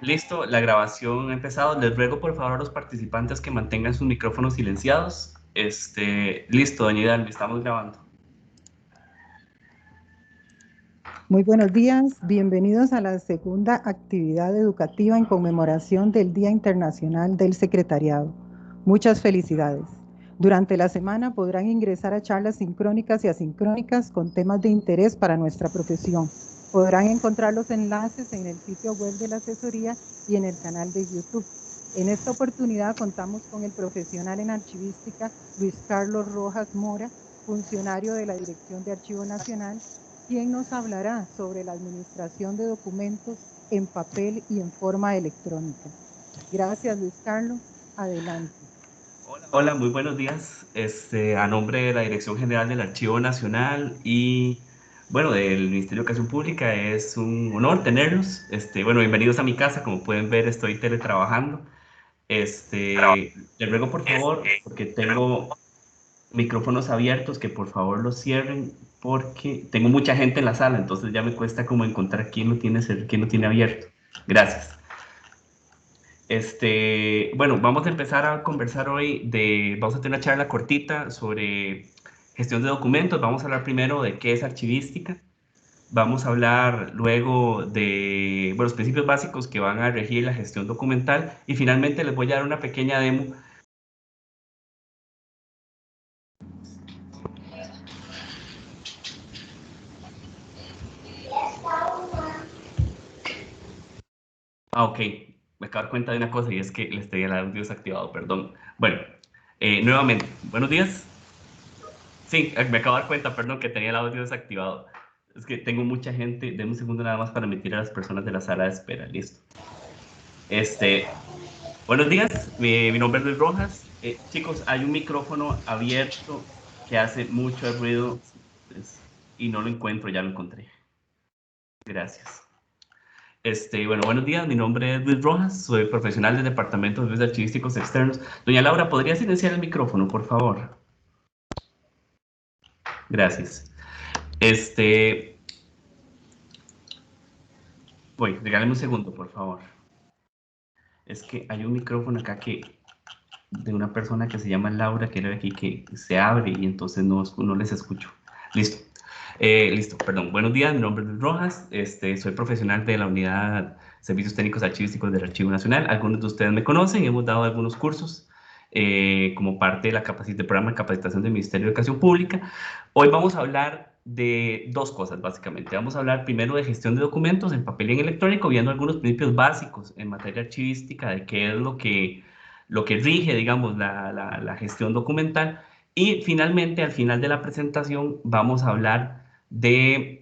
Listo, la grabación ha empezado. Les ruego por favor a los participantes que mantengan sus micrófonos silenciados. Listo, doña Hidalgo, estamos grabando. Muy buenos días, bienvenidos a la segunda actividad educativa en conmemoración del Día Internacional del Secretariado. Muchas felicidades. Durante la semana podrán ingresar a charlas sincrónicas y asincrónicas con temas de interés para nuestra profesión. Podrán encontrar los enlaces en el sitio web de la asesoría y en el canal de YouTube. En esta oportunidad contamos con el profesional en archivística Luis Carlos Rojas Mora, funcionario de la Dirección de Archivo Nacional, quien nos hablará sobre la administración de documentos en papel y en forma electrónica. Gracias, Luis Carlos. Adelante. Hola, muy buenos días. A nombre de la Dirección General del Archivo Nacional y, bueno, del Ministerio de Educación Pública, es un honor tenerlos. Bienvenidos a mi casa. Como pueden ver, estoy teletrabajando. Les ruego, por favor, porque tengo micrófonos abiertos, que por favor los cierren, porque tengo mucha gente en la sala, entonces ya me cuesta como encontrar quién lo tiene abierto. Gracias. Vamos a empezar a conversar hoy vamos a tener una charla cortita sobre gestión de documentos. Vamos a hablar primero de qué es archivística. Vamos a hablar luego de los principios básicos que van a regir la gestión documental y finalmente les voy a dar una pequeña demo. Ok, me acabo de dar cuenta de una cosa y es que les tenía el audio desactivado, perdón. Bueno, nuevamente, buenos días. Sí, me acabo de dar cuenta, perdón, que tenía el audio desactivado. Es que tengo mucha gente, denme un segundo nada más para emitir a las personas de la sala de espera, listo. Buenos días, mi nombre es Luis Rojas. Chicos, hay un micrófono abierto que hace mucho ruido y no lo encuentro, ya lo encontré. Gracias. Buenos días, mi nombre es Luis Rojas, soy profesional del Departamento de Estudios Archivísticos Externos. Doña Laura, ¿podría silenciar el micrófono, por favor? Gracias. Regáleme un segundo, por favor. Es que hay un micrófono acá de una persona que se llama Laura, que era aquí, que se abre y entonces no les escucho. Listo. Listo, perdón. Buenos días, mi nombre es Luis Rojas, soy profesional de la unidad Servicios Técnicos Archivísticos del Archivo Nacional. Algunos de ustedes me conocen, hemos dado algunos cursos como parte del programa de capacitación del Ministerio de Educación Pública. Hoy vamos a hablar de dos cosas, básicamente. Vamos a hablar primero de gestión de documentos en papel y en electrónico, viendo algunos principios básicos en materia archivística de qué es lo que rige, digamos, la gestión documental. Y finalmente, al final de la presentación, vamos a hablar de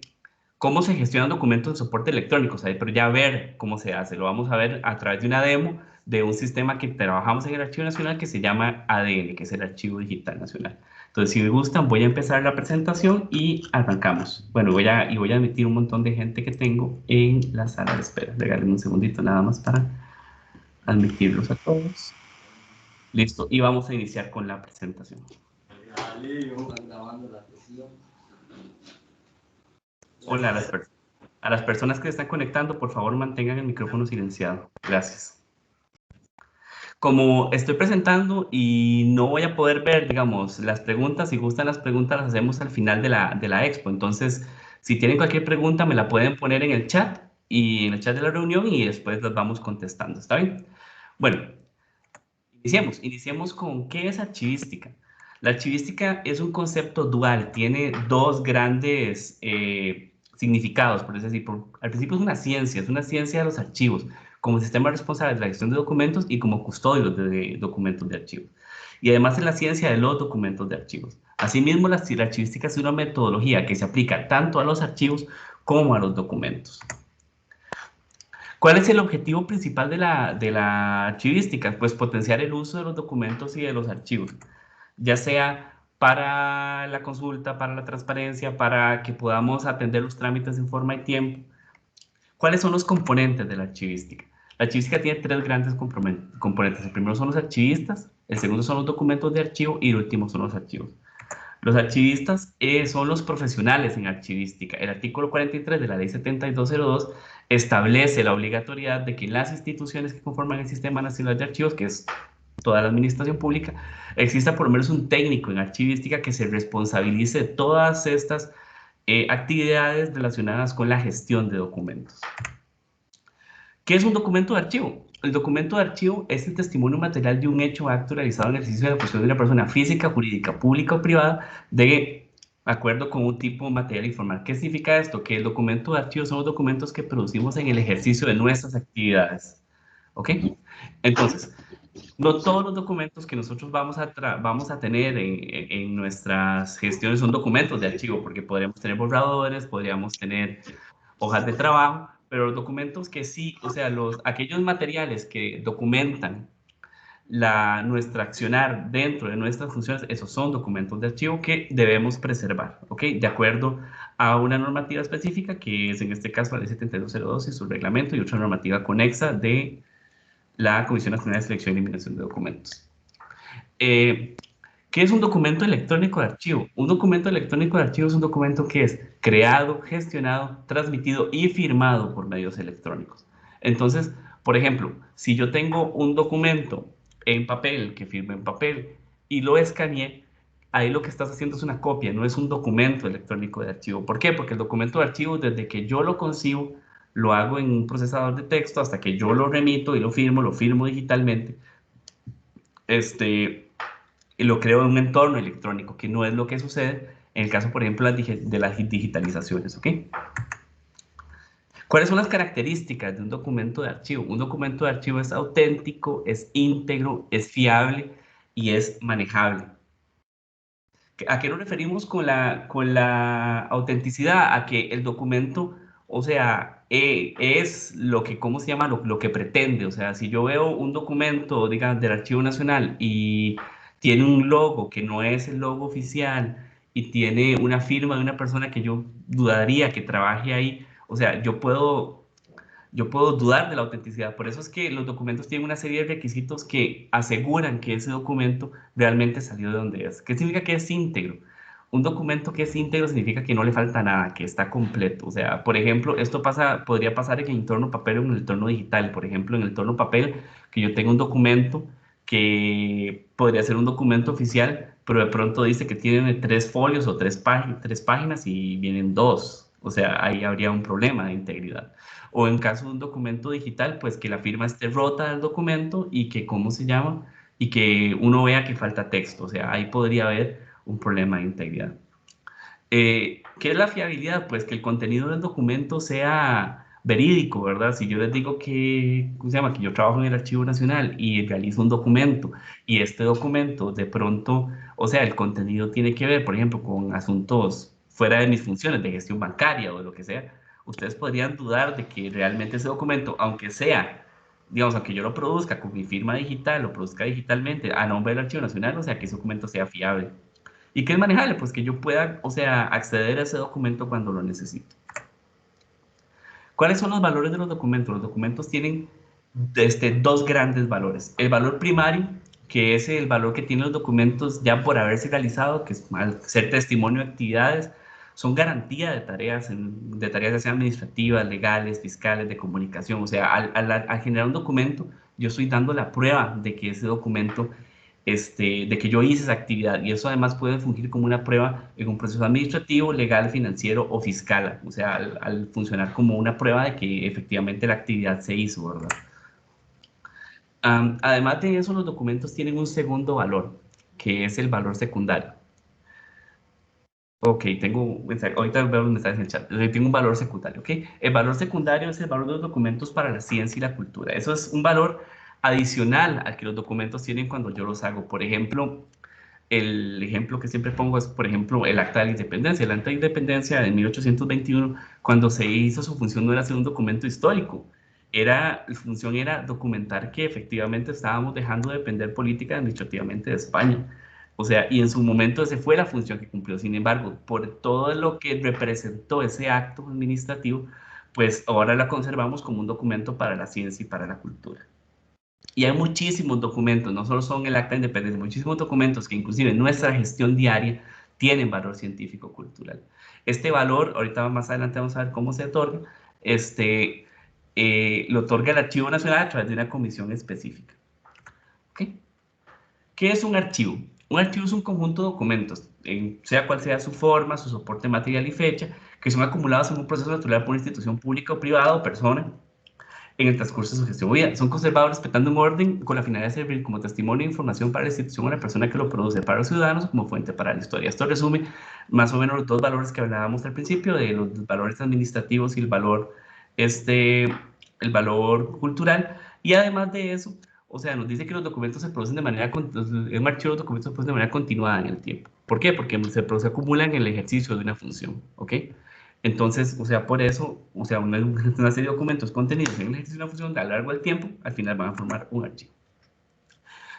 cómo se gestionan documentos en soporte electrónico, ¿sabes? Pero ya ver cómo se hace, lo vamos a ver a través de una demo de un sistema que trabajamos en el Archivo Nacional que se llama ADN, que es el Archivo Digital Nacional. Entonces, si me gustan, voy a empezar la presentación y arrancamos. Bueno, voy a admitir un montón de gente que tengo en la sala de espera. Regálenme un segundito nada más para admitirlos a todos. Listo, y vamos a iniciar con la presentación. Hola a las personas que se están conectando, por favor mantengan el micrófono silenciado. Gracias. Como estoy presentando y no voy a poder ver, digamos, las preguntas, si gustan las preguntas las hacemos al final de la expo. Entonces, si tienen cualquier pregunta, me la pueden poner en el chat y en el chat de la reunión y después las vamos contestando. ¿Está bien? Bueno, iniciemos con ¿qué es archivística? La archivística es un concepto dual, tiene dos grandes significados, por decir, al principio es una ciencia de los archivos, como sistema responsable de la gestión de documentos y como custodio de documentos de archivos. Y además es la ciencia de los documentos de archivos. Asimismo, la archivística es una metodología que se aplica tanto a los archivos como a los documentos. ¿Cuál es el objetivo principal de la archivística? Pues potenciar el uso de los documentos y de los archivos, ya sea para la consulta, para la transparencia, para que podamos atender los trámites en forma y tiempo. ¿Cuáles son los componentes de la archivística? La archivística tiene tres grandes componentes. El primero son los archivistas, el segundo son los documentos de archivo y el último son los archivos. Los archivistas son los profesionales en archivística. El artículo 43 de la Ley 7202 establece la obligatoriedad de que en las instituciones que conforman el Sistema Nacional de Archivos, que es toda la administración pública, exista por lo menos un técnico en archivística que se responsabilice de todas estas actividades relacionadas con la gestión de documentos. ¿Qué es un documento de archivo? El documento de archivo es el testimonio material de un hecho o acto realizado en el ejercicio de la función de una persona física, jurídica, pública o privada de acuerdo con un tipo de material informal. ¿Qué significa esto? Que el documento de archivo son los documentos que producimos en el ejercicio de nuestras actividades. ¿Ok? Entonces, no todos los documentos que nosotros vamos a tener en nuestras gestiones son documentos de archivo, porque podríamos tener borradores, podríamos tener hojas de trabajo, pero los documentos que sí, o sea, aquellos materiales que documentan nuestra accionar dentro de nuestras funciones, esos son documentos de archivo que debemos preservar, ¿ok? De acuerdo a una normativa específica, que es en este caso la Ley 7202 y su reglamento, y otra normativa conexa de la Comisión Nacional de Selección y Eliminación de Documentos. ¿Qué es un documento electrónico de archivo? Un documento electrónico de archivo es un documento que es creado, gestionado, transmitido y firmado por medios electrónicos. Entonces, por ejemplo, si yo tengo un documento en papel, que firme en papel, y lo escaneé, ahí lo que estás haciendo es una copia, no es un documento electrónico de archivo. ¿Por qué? Porque el documento de archivo, desde que yo lo concibo, lo hago en un procesador de texto hasta que yo lo remito y lo firmo digitalmente. Y lo creo en un entorno electrónico, que no es lo que sucede en el caso, por ejemplo, de las digitalizaciones, ¿ok? ¿Cuáles son las características de un documento de archivo? Un documento de archivo es auténtico, es íntegro, es fiable y es manejable. ¿A qué nos referimos con la autenticidad? A que el documento, o sea, es lo que, ¿cómo se llama? Lo que pretende. O sea, si yo veo un documento, digamos, del Archivo Nacional y tiene un logo que no es el logo oficial y tiene una firma de una persona que yo dudaría que trabaje ahí, o sea, yo puedo dudar de la autenticidad. Por eso es que los documentos tienen una serie de requisitos que aseguran que ese documento realmente salió de donde es. ¿Qué significa que es íntegro? Un documento que es íntegro significa que no le falta nada, que está completo. O sea, por ejemplo, esto podría pasar en el entorno papel o en el entorno digital. Por ejemplo, en el entorno papel, que yo tenga un documento que podría ser un documento oficial, pero de pronto dice que tiene 3 folios o 3 páginas y vienen 2. O sea, ahí habría un problema de integridad. O en caso de un documento digital, pues que la firma esté rota del documento y que, ¿cómo se llama? Y que uno vea que falta texto. O sea, ahí podría haber un problema de integridad. ¿Qué es la fiabilidad? Pues que el contenido del documento sea verídico, ¿verdad? Si yo les digo que, ¿cómo se llama? Que yo trabajo en el Archivo Nacional y realizo un documento y este documento de pronto, o sea, el contenido tiene que ver, por ejemplo, con asuntos fuera de mis funciones de gestión bancaria o de lo que sea, ustedes podrían dudar de que realmente ese documento, aunque sea, digamos, aunque yo lo produzca con mi firma digital, lo produzca digitalmente a nombre del Archivo Nacional, o sea, que ese documento sea fiable. ¿Y qué es manejable? Pues que yo pueda, o sea, acceder a ese documento cuando lo necesito. ¿Cuáles son los valores de los documentos? Los documentos tienen dos grandes valores. El valor primario, que es el valor que tienen los documentos ya por haberse realizado, que es al ser testimonio de actividades, son garantía de tareas ya sean administrativas, legales, fiscales, de comunicación. O sea, al generar un documento, yo estoy dando la prueba de que ese documento de que yo hice esa actividad y eso además puede fungir como una prueba en un proceso administrativo, legal, financiero o fiscal, o sea, al funcionar como una prueba de que efectivamente la actividad se hizo, ¿verdad? Además de eso, los documentos tienen un segundo valor, que es el valor secundario. Ok, ahorita veo los mensajes en el chat. Tengo un valor secundario, ¿ok? El valor secundario es el valor de los documentos para la ciencia y la cultura. Eso es un valor adicional al que los documentos tienen cuando yo los hago. Por ejemplo, el ejemplo que siempre pongo es, por ejemplo, el Acta de la Independencia. El Acta de la Independencia de 1821, cuando se hizo, su función no era ser un documento histórico. Su función era documentar que efectivamente estábamos dejando de depender política y administrativamente de España. O sea, y en su momento esa fue la función que cumplió. Sin embargo, por todo lo que representó ese acto administrativo, pues ahora la conservamos como un documento para la ciencia y para la cultura. Y hay muchísimos documentos, no solo son el Acta de Independencia, muchísimos documentos que inclusive en nuestra gestión diaria tienen valor científico-cultural. Este valor, ahorita más adelante vamos a ver cómo se otorga, lo otorga el Archivo Nacional a través de una comisión específica. ¿Okay? ¿Qué es un archivo? Un archivo es un conjunto de documentos, sea cual sea su forma, su soporte material y fecha, que son acumulados en un proceso natural por una institución pública o privada o persona en el transcurso de su gestión o vida. Son conservados respetando un orden con la finalidad de servir como testimonio e información para la institución o la persona que lo produce, para los ciudadanos como fuente para la historia. Esto resume más o menos los dos valores que hablábamos al principio, de los valores administrativos y el valor cultural. Y además de eso, o sea, nos dice que los documentos se producen de manera, un archivo de documentos se produce de manera continuada en el tiempo. ¿Por qué? Porque se acumulan en el ejercicio de una función, ¿ok? Entonces, o sea, por eso, o sea, una serie de documentos contenidos en el ejercicio de una función a lo largo del tiempo, al final van a formar un archivo.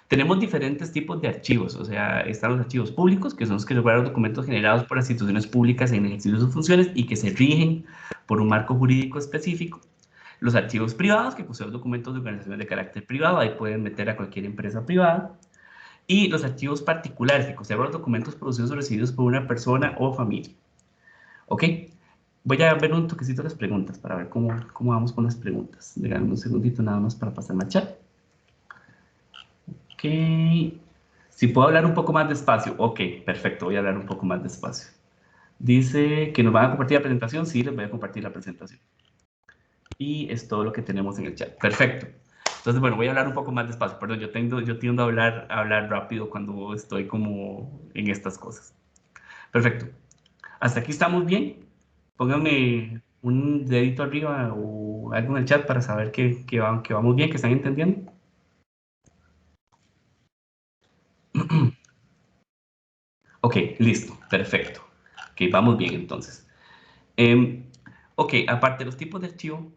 Tenemos diferentes tipos de archivos, o sea, están los archivos públicos, que son los que guardan documentos generados por las instituciones públicas en el ejercicio de sus funciones y que se rigen por un marco jurídico específico. Los archivos privados, que conservan documentos de organizaciones de carácter privado, ahí pueden meter a cualquier empresa privada. Y los archivos particulares, que conservan los documentos producidos o recibidos por una persona o familia. ¿Ok? Voy a ver un toquecito las preguntas para ver cómo vamos con las preguntas. Déjame un segundito nada más para pasarme al chat. Ok. Si puedo hablar un poco más despacio. Ok, perfecto, voy a hablar un poco más despacio. Dice que nos van a compartir la presentación. Sí, les voy a compartir la presentación. Y es todo lo que tenemos en el chat. Perfecto. Entonces, bueno, voy a hablar un poco más despacio. Perdón, yo tiendo a hablar rápido cuando estoy como en estas cosas. Perfecto. ¿Hasta aquí estamos bien? Pónganme un dedito arriba o algo en el chat para saber que vamos bien, que están entendiendo. Ok, listo, perfecto. Ok, vamos bien entonces. Ok, aparte de los tipos de archivo,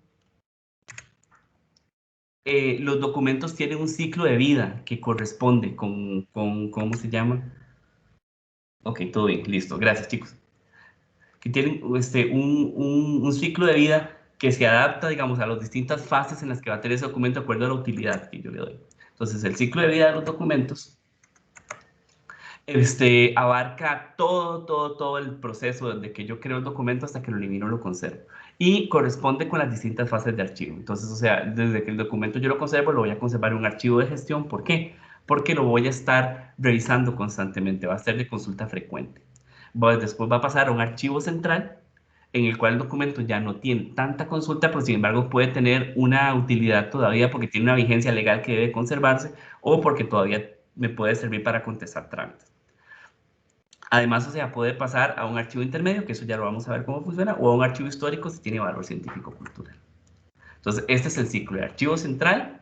los documentos tienen un ciclo de vida que corresponde con ¿cómo se llama? Ok, todo bien, listo, gracias chicos. Que tienen un ciclo de vida que se adapta, digamos, a las distintas fases en las que va a tener ese documento de acuerdo a la utilidad que yo le doy. Entonces, el ciclo de vida de los documentos abarca todo el proceso desde que yo creo el documento hasta que lo elimino o lo conservo. Y corresponde con las distintas fases de archivo. Entonces, o sea, desde que el documento yo lo conservo, lo voy a conservar en un archivo de gestión. ¿Por qué? Porque lo voy a estar revisando constantemente, va a ser de consulta frecuente. Después va a pasar a un archivo central, en el cual el documento ya no tiene tanta consulta, pero sin embargo puede tener una utilidad todavía porque tiene una vigencia legal que debe conservarse o porque todavía me puede servir para contestar trámites. Además, o sea, puede pasar a un archivo intermedio, que eso ya lo vamos a ver cómo funciona, o a un archivo histórico si tiene valor científico-cultural. Entonces, este es el ciclo de archivo central,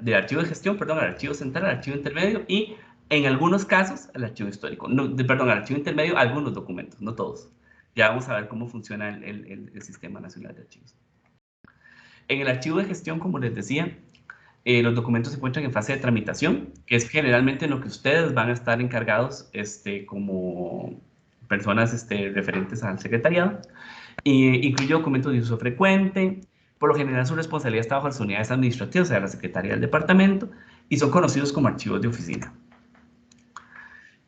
del archivo de gestión, perdón, al archivo central, al archivo intermedio y, en algunos casos, al archivo histórico. No, perdón, al archivo intermedio, algunos documentos, no todos. Ya vamos a ver cómo funciona el Sistema Nacional de Archivos. En el archivo de gestión, como les decía, los documentos se encuentran en fase de tramitación, que es generalmente en lo que ustedes van a estar encargados como personas referentes al secretariado. Incluye documentos de uso frecuente, por lo general su responsabilidad está bajo las unidades administrativas, o sea, la Secretaría del Departamento, y son conocidos como archivos de oficina.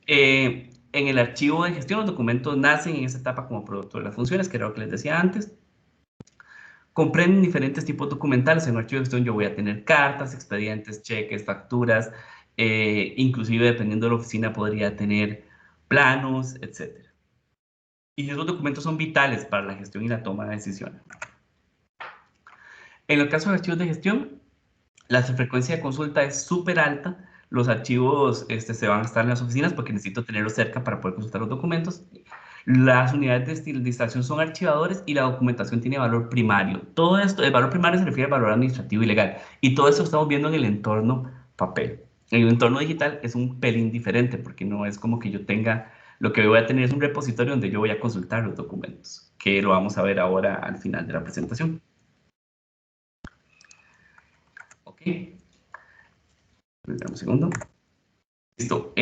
En el archivo de gestión, los documentos nacen en esa etapa como producto de las funciones, que era lo que les decía antes. Comprenden diferentes tipos documentales. En un archivo de gestión yo voy a tener cartas, expedientes, cheques, facturas, inclusive dependiendo de la oficina podría tener planos, etc. Y esos documentos son vitales para la gestión y la toma de decisiones. En el caso de archivos de gestión, la frecuencia de consulta es súper alta. Los archivos se van a estar en las oficinas porque necesito tenerlos cerca para poder consultar los documentos. Las unidades de distracción son archivadores y la documentación tiene valor primario. Todo esto, el valor primario se refiere al valor administrativo y legal. Y todo esto lo estamos viendo en el entorno papel. En el entorno digital es un pelín diferente porque no es como que yo tenga, lo que voy a tener es un repositorio donde yo voy a consultar los documentos, que lo vamos a ver ahora al final de la presentación. Ok. Un segundo. Listo.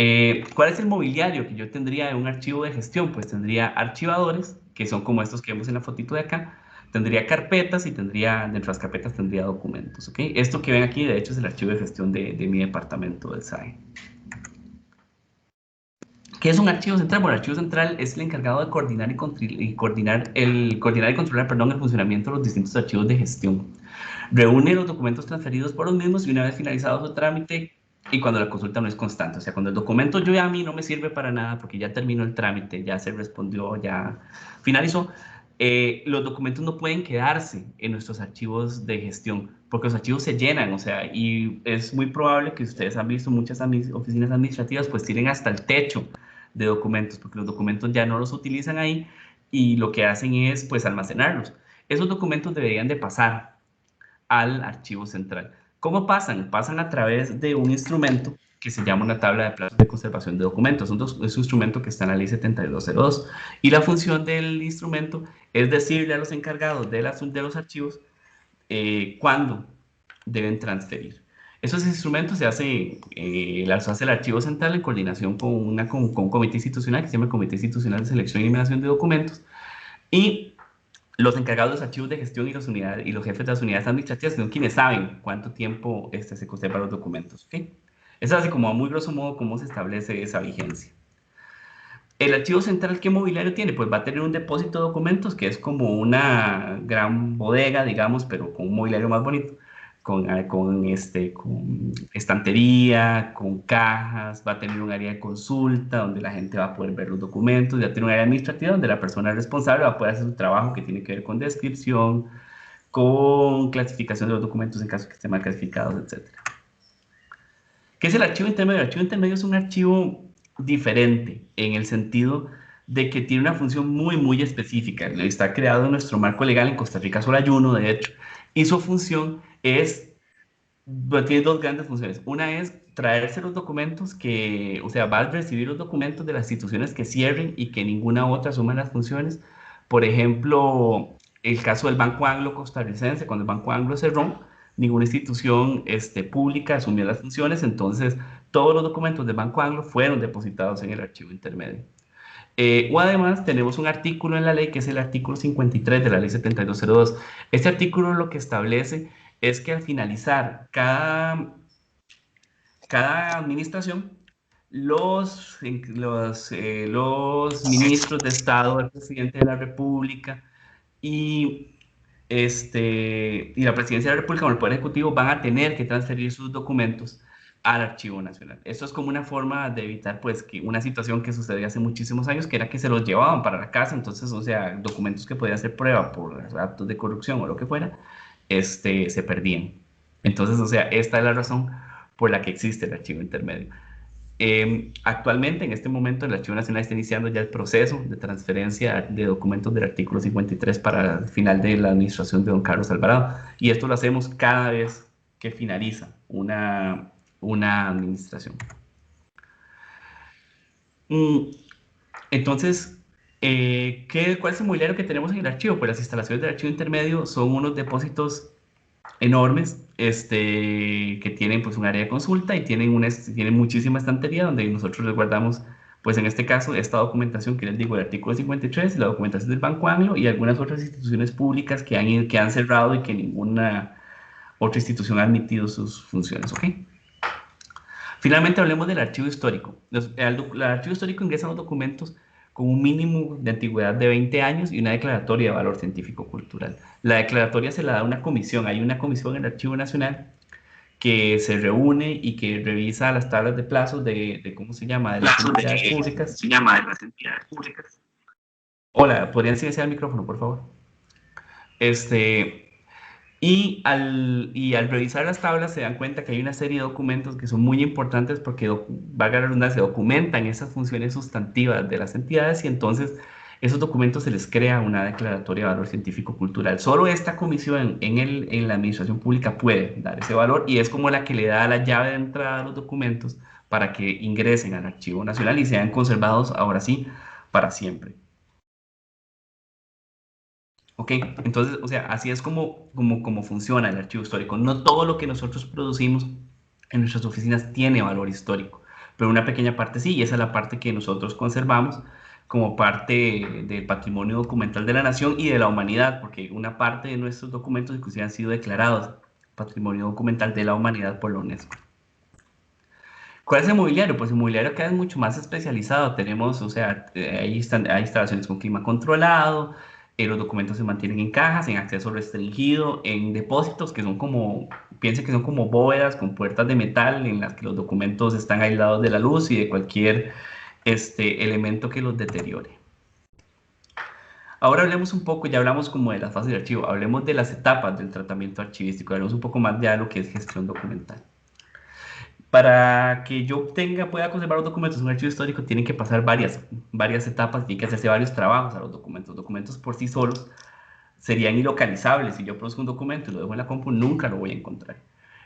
¿Cuál es el mobiliario que yo tendría en un archivo de gestión? Pues tendría archivadores, que son como estos que vemos en la fotito de acá. Tendría carpetas y dentro de las carpetas tendría documentos. ¿Ok? Esto que ven aquí, de hecho, es el archivo de gestión de mi departamento del SAE. ¿Qué es un archivo central? Bueno, el archivo central es el encargado de coordinar coordinar y controlar, perdón, el funcionamiento de los distintos archivos de gestión. Reúne los documentos transferidos por los mismos y una vez finalizado su trámite y cuando la consulta no es constante. O sea, cuando el documento yo ya a mí no me sirve para nada porque ya terminó el trámite, ya se respondió, ya finalizó, los documentos no pueden quedarse en nuestros archivos de gestión porque los archivos se llenan, o sea, y es muy probable que ustedes han visto muchas oficinas administrativas pues tienen hasta el techo de documentos porque los documentos ya no los utilizan ahí y lo que hacen es pues almacenarlos. Esos documentos deberían de pasar al archivo central. ¿Cómo pasan? Pasan a través de un instrumento que se llama una tabla de plazos de conservación de documentos. Es un instrumento que está en la ley 7202. Y la función del instrumento es decirle a los encargados de los archivos cuándo deben transferir. Esos instrumentos los hace el archivo central en coordinación con un comité institucional que se llama el Comité Institucional de Selección y Eliminación de Documentos. Y los encargados de los archivos de gestión y los jefes de las unidades administrativas son quienes saben cuánto tiempo se conservan los documentos. ¿Okay? Es así como a muy grosso modo cómo se establece esa vigencia. El archivo central, ¿qué mobiliario tiene? Pues va a tener un depósito de documentos que es como una gran bodega, digamos, pero con un mobiliario más bonito, con estantería, con cajas, va a tener un área de consulta donde la gente va a poder ver los documentos, va a tener un área administrativa donde la persona responsable va a poder hacer su trabajo que tiene que ver con descripción, con clasificación de los documentos en caso de que estén mal clasificados, etc. ¿Qué es el archivo intermedio? El archivo intermedio es un archivo diferente en el sentido de que tiene una función muy, muy específica. Está creado en nuestro marco legal, en Costa Rica solo hay uno, de hecho, y su función tiene dos grandes funciones. Una es traerse los documentos o sea, va a recibir los documentos de las instituciones que cierren y que ninguna otra asuma las funciones. Por ejemplo, el caso del Banco Anglo costarricense, cuando el Banco Anglo cerró, ninguna institución pública asumió las funciones, entonces todos los documentos del Banco Anglo fueron depositados en el archivo intermedio. O además tenemos un artículo en la ley que es el artículo 53 de la ley 7202. Este artículo lo que establece es que al finalizar cada administración, los ministros de Estado, el presidente de la República y, y la presidencia de la República o el Poder Ejecutivo van a tener que transferir sus documentos al Archivo Nacional. Esto es como una forma de evitar pues que una situación que sucedía hace muchísimos años, que era que se los llevaban para la casa, entonces, o sea, documentos que podían ser prueba por actos de corrupción o lo que fuera, se perdían. Entonces, o sea, esta es la razón por la que existe el archivo intermedio. Actualmente, en este momento, el Archivo Nacional está iniciando ya el proceso de transferencia de documentos del artículo 53 para el final de la administración de don Carlos Alvarado. Y esto lo hacemos cada vez que finaliza una administración. Entonces, ¿cuál es el mobiliario que tenemos en el archivo? Pues las instalaciones del archivo intermedio son unos depósitos enormes, que tienen pues un área de consulta y tienen muchísima estantería donde nosotros les guardamos, pues en este caso, esta documentación que les digo, el artículo 53, la documentación del Banco Anglo y algunas otras instituciones públicas que han cerrado y que ninguna otra institución ha admitido sus funciones, ¿ok? Finalmente hablemos del archivo histórico. El archivo histórico ingresa los documentos con un mínimo de antigüedad de 20 años y una declaratoria de valor científico-cultural. La declaratoria se la da una comisión. Hay una comisión en el Archivo Nacional que se reúne y que revisa las tablas de plazos de ¿cómo se llama? De las entidades públicas. Se llama de las entidades públicas. Hola, ¿podrían silenciar el micrófono, por favor? Y al revisar las tablas se dan cuenta que hay una serie de documentos que son muy importantes porque, valga la redundancia, documentan esas funciones sustantivas de las entidades y entonces esos documentos se les crea una declaratoria de valor científico-cultural. Solo esta comisión en la administración pública puede dar ese valor y es como la que le da la llave de entrada a los documentos para que ingresen al Archivo Nacional y sean conservados ahora sí para siempre. ¿Ok? Entonces, o sea, así es como funciona el archivo histórico. No todo lo que nosotros producimos en nuestras oficinas tiene valor histórico, pero una pequeña parte sí, y esa es la parte que nosotros conservamos como parte del patrimonio documental de la nación y de la humanidad, porque una parte de nuestros documentos inclusive han sido declarados patrimonio documental de la humanidad por la UNESCO. ¿Cuál es el mobiliario? Pues el mobiliario acá es mucho más especializado. Tenemos, o sea, hay instalaciones con clima controlado, los documentos se mantienen en cajas, en acceso restringido, en depósitos que son como, piense que son como bóvedas con puertas de metal en las que los documentos están aislados de la luz y de cualquier elemento que los deteriore. Ahora hablemos un poco, ya hablamos como de las fases de archivo, hablemos de las etapas del tratamiento archivístico, hablemos un poco más ya de lo que es gestión documental. Para que yo pueda conservar los documentos en un archivo histórico, tienen que pasar varias etapas, tienen que hacerse varios trabajos a los documentos. Los documentos por sí solos serían ilocalizables. Si yo produzco un documento y lo dejo en la compu, nunca lo voy a encontrar.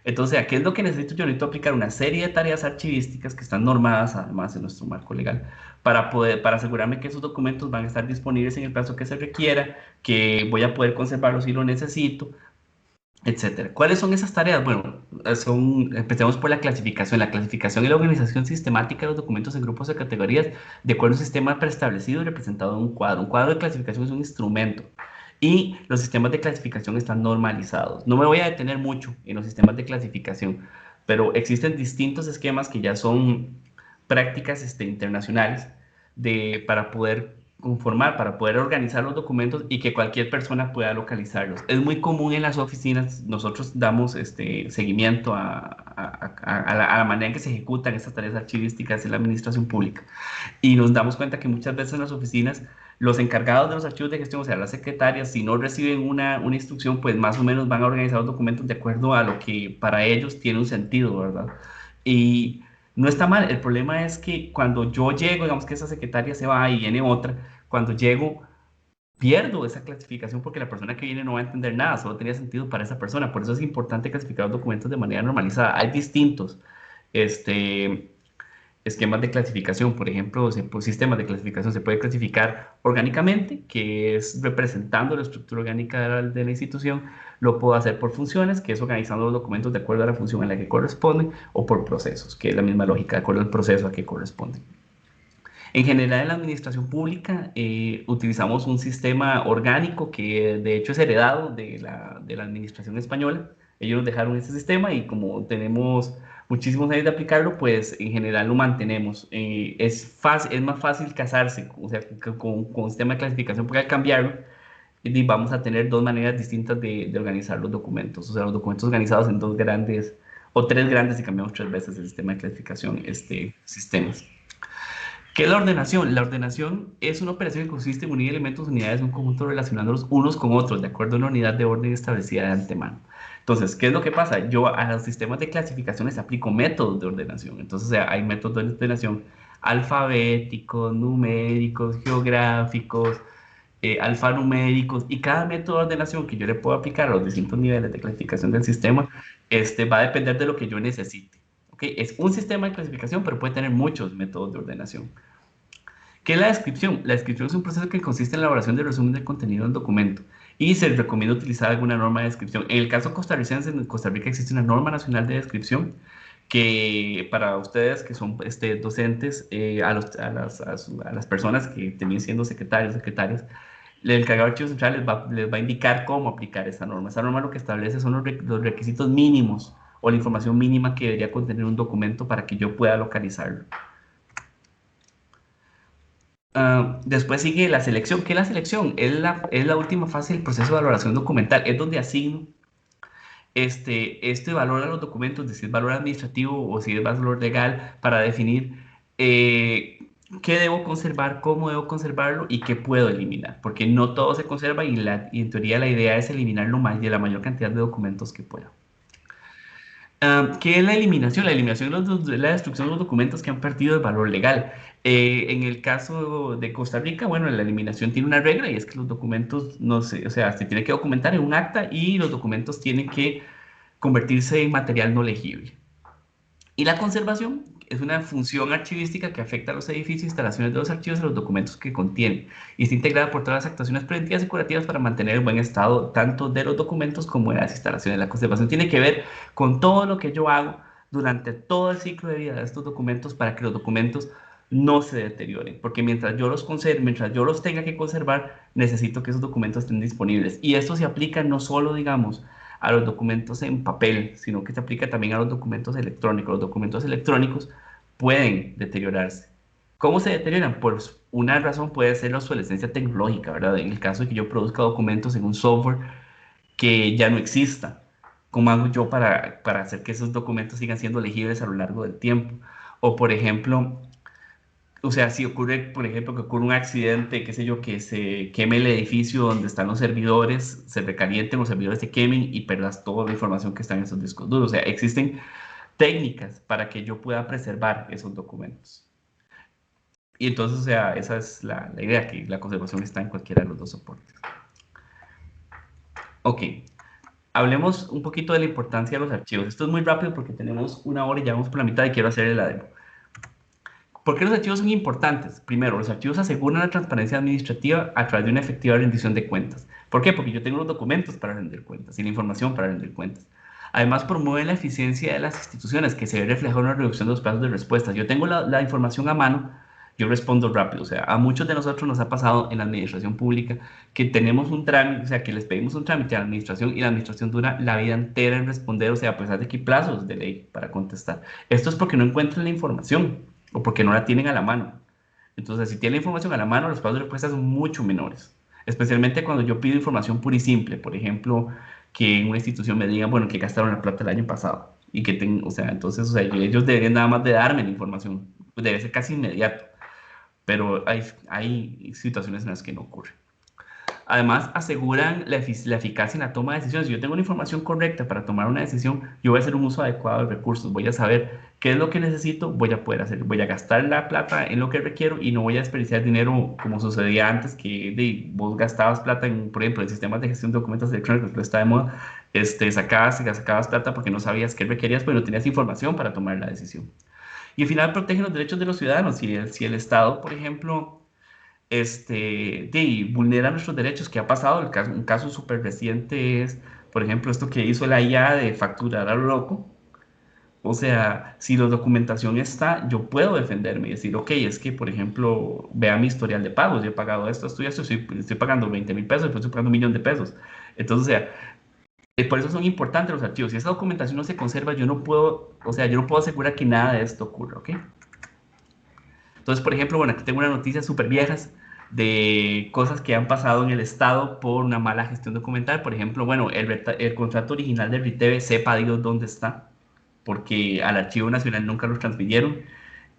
Entonces, ¿qué es lo que necesito? Yo necesito aplicar una serie de tareas archivísticas que están normadas, además, en nuestro marco legal, para asegurarme que esos documentos van a estar disponibles en el plazo que se requiera, que voy a poder conservarlos si lo necesito, etcétera. ¿Cuáles son esas tareas? Bueno, empecemos por la clasificación. La clasificación y la organización sistemática de los documentos en grupos de categorías de acuerdo a un sistema preestablecido y representado en un cuadro. Un cuadro de clasificación es un instrumento y los sistemas de clasificación están normalizados. No me voy a detener mucho en los sistemas de clasificación, pero existen distintos esquemas que ya son prácticas internacionales para poder conformar, para poder organizar los documentos y que cualquier persona pueda localizarlos. Es muy común en las oficinas, nosotros damos seguimiento a la manera en que se ejecutan estas tareas archivísticas en la administración pública y nos damos cuenta que muchas veces en las oficinas los encargados de los archivos de gestión, o sea, las secretarias, si no reciben una instrucción, pues más o menos van a organizar los documentos de acuerdo a lo que para ellos tiene un sentido, ¿verdad? Y no está mal, el problema es que cuando yo llego, digamos que esa secretaria se va y viene otra, cuando llego pierdo esa clasificación porque la persona que viene no va a entender nada, solo tenía sentido para esa persona, por eso es importante clasificar los documentos de manera normalizada. Hay distintos esquemas de clasificación, por ejemplo, sistemas de clasificación se puede clasificar orgánicamente, que es representando la estructura orgánica de la institución, lo puedo hacer por funciones, que es organizando los documentos de acuerdo a la función a la que corresponden, o por procesos, que es la misma lógica, de acuerdo al proceso a que corresponden. En general, en la administración pública utilizamos un sistema orgánico que de hecho es heredado de la administración española. Ellos nos dejaron ese sistema y como tenemos muchísimos años de aplicarlo, pues en general lo mantenemos. Es más fácil casarse, o sea, con un sistema de clasificación porque al cambiarlo vamos a tener dos maneras distintas de organizar los documentos. O sea, los documentos organizados en dos grandes o tres grandes y cambiamos tres veces el sistema de clasificación, sistemas. ¿Qué es la ordenación? La ordenación es una operación que consiste en unir elementos, unidades de un conjunto relacionándolos unos con otros, de acuerdo a una unidad de orden establecida de antemano. Entonces, ¿qué es lo que pasa? Yo a los sistemas de clasificación les aplico métodos de ordenación. Entonces, o sea, hay métodos de ordenación alfabéticos, numéricos, geográficos, alfanuméricos, y cada método de ordenación que yo le puedo aplicar a los distintos niveles de clasificación del sistema, va a depender de lo que yo necesite. ¿Okay? Es un sistema de clasificación, pero puede tener muchos métodos de ordenación. ¿Qué es la descripción? La descripción es un proceso que consiste en la elaboración del resumen del contenido del documento y se recomienda utilizar alguna norma de descripción. En el caso costarricense, en Costa Rica existe una norma nacional de descripción que para ustedes que son docentes, a las personas que terminen siendo secretarios, secretarias, el encargado de archivos centrales les va a indicar cómo aplicar esa norma. Esa norma lo que establece son los requisitos mínimos o la información mínima que debería contener un documento para que yo pueda localizarlo. Después sigue la selección. ¿Qué es la selección? Es la última fase del proceso de valoración documental. Es donde asigno valor a los documentos, de si es valor administrativo o si es valor legal, para definir qué debo conservar, cómo debo conservarlo y qué puedo eliminar. Porque no todo se conserva y en teoría la idea es eliminar la mayor cantidad de documentos que pueda. ¿Qué es la eliminación? La eliminación es la destrucción de los documentos que han perdido el valor legal. En el caso de Costa Rica, bueno, la eliminación tiene una regla y es que los documentos, no sé, o sea, se tiene que documentar en un acta y los documentos tienen que convertirse en material no legible. Y la conservación es una función archivística que afecta a los edificios, instalaciones de los archivos y los documentos que contienen. Y está integrada por todas las actuaciones preventivas y curativas para mantener el buen estado tanto de los documentos como de las instalaciones. La conservación tiene que ver con todo lo que yo hago durante todo el ciclo de vida de estos documentos para que los documentos no se deterioren, porque mientras yo los conserve, mientras yo los tenga que conservar, necesito que esos documentos estén disponibles. Y esto se aplica no solo, digamos, a los documentos en papel, sino que se aplica también a los documentos electrónicos. Los documentos electrónicos pueden deteriorarse. ¿Cómo se deterioran? Por una razón puede ser la obsolescencia tecnológica, ¿verdad? En el caso de que yo produzca documentos en un software que ya no exista. ¿Cómo hago yo para hacer que esos documentos sigan siendo legibles a lo largo del tiempo? O, por ejemplo, o sea, si ocurre, por ejemplo, que ocurre un accidente, qué sé yo, que se queme el edificio donde están los servidores, se recalienten, los servidores se quemen y perdas toda la información que está en esos discos duros. O sea, existen técnicas para que yo pueda preservar esos documentos. Y entonces, o sea, esa es la idea, que la conservación está en cualquiera de los dos soportes. Ok, hablemos un poquito de la importancia de los archivos. Esto es muy rápido porque tenemos una hora y ya vamos por la mitad y quiero hacer el demo. ¿Por qué los archivos son importantes? Primero, los archivos aseguran la transparencia administrativa a través de una efectiva rendición de cuentas. ¿Por qué? Porque yo tengo los documentos para rendir cuentas y la información para rendir cuentas. Además, promueven la eficiencia de las instituciones, que se ve reflejado en una reducción de los plazos de respuesta. Yo tengo la información a mano, yo respondo rápido. O sea, a muchos de nosotros nos ha pasado en la administración pública que tenemos un trámite, o sea, que les pedimos un trámite a la administración y la administración dura la vida entera en responder, o sea, a pesar de que hay plazos de ley para contestar. Esto es porque no encuentran la información o porque no la tienen a la mano. Entonces, si tienen la información a la mano, los plazos de respuesta son mucho menores. Especialmente cuando yo pido información pura y simple. Por ejemplo, que en una institución me digan, bueno, que gastaron la plata el año pasado. Y que tengo, o sea, entonces, o sea, ellos deberían nada más de darme la información. Debe ser casi inmediato. Pero hay situaciones en las que no ocurre. Además, aseguran la eficacia en la toma de decisiones. Si yo tengo la información correcta para tomar una decisión, yo voy a hacer un uso adecuado de recursos. Voy a saber qué es lo que necesito, voy a poder hacer. Voy a gastar la plata en lo que requiero y no voy a desperdiciar dinero como sucedía antes, que vos gastabas plata en, por ejemplo, en sistemas de gestión de documentos electrónicos, que está de moda, sacabas plata porque no sabías qué requerías, pero no tenías información para tomar la decisión. Y al final protegen los derechos de los ciudadanos. Si el Estado, por ejemplo, vulnera nuestros derechos, que ha pasado. Un caso súper reciente es, por ejemplo, esto que hizo la IA de facturar a lo loco. O sea, si la documentación está, yo puedo defenderme y decir, ok, es que, por ejemplo, vea mi historial de pagos, yo he pagado esto y esto, estoy pagando 20.000 pesos, después estoy pagando 1.000.000 de pesos. Entonces, o sea, por eso son importantes los archivos. Si esa documentación no se conserva, yo no puedo, o sea, yo no puedo asegurar que nada de esto ocurra, ¿ok? Entonces, por ejemplo, bueno, aquí tengo unas noticias súper viejas de cosas que han pasado en el Estado por una mala gestión documental. Por ejemplo, bueno, el contrato original del RITEVE, sepa Dios dónde está, porque al Archivo Nacional nunca lo transmitieron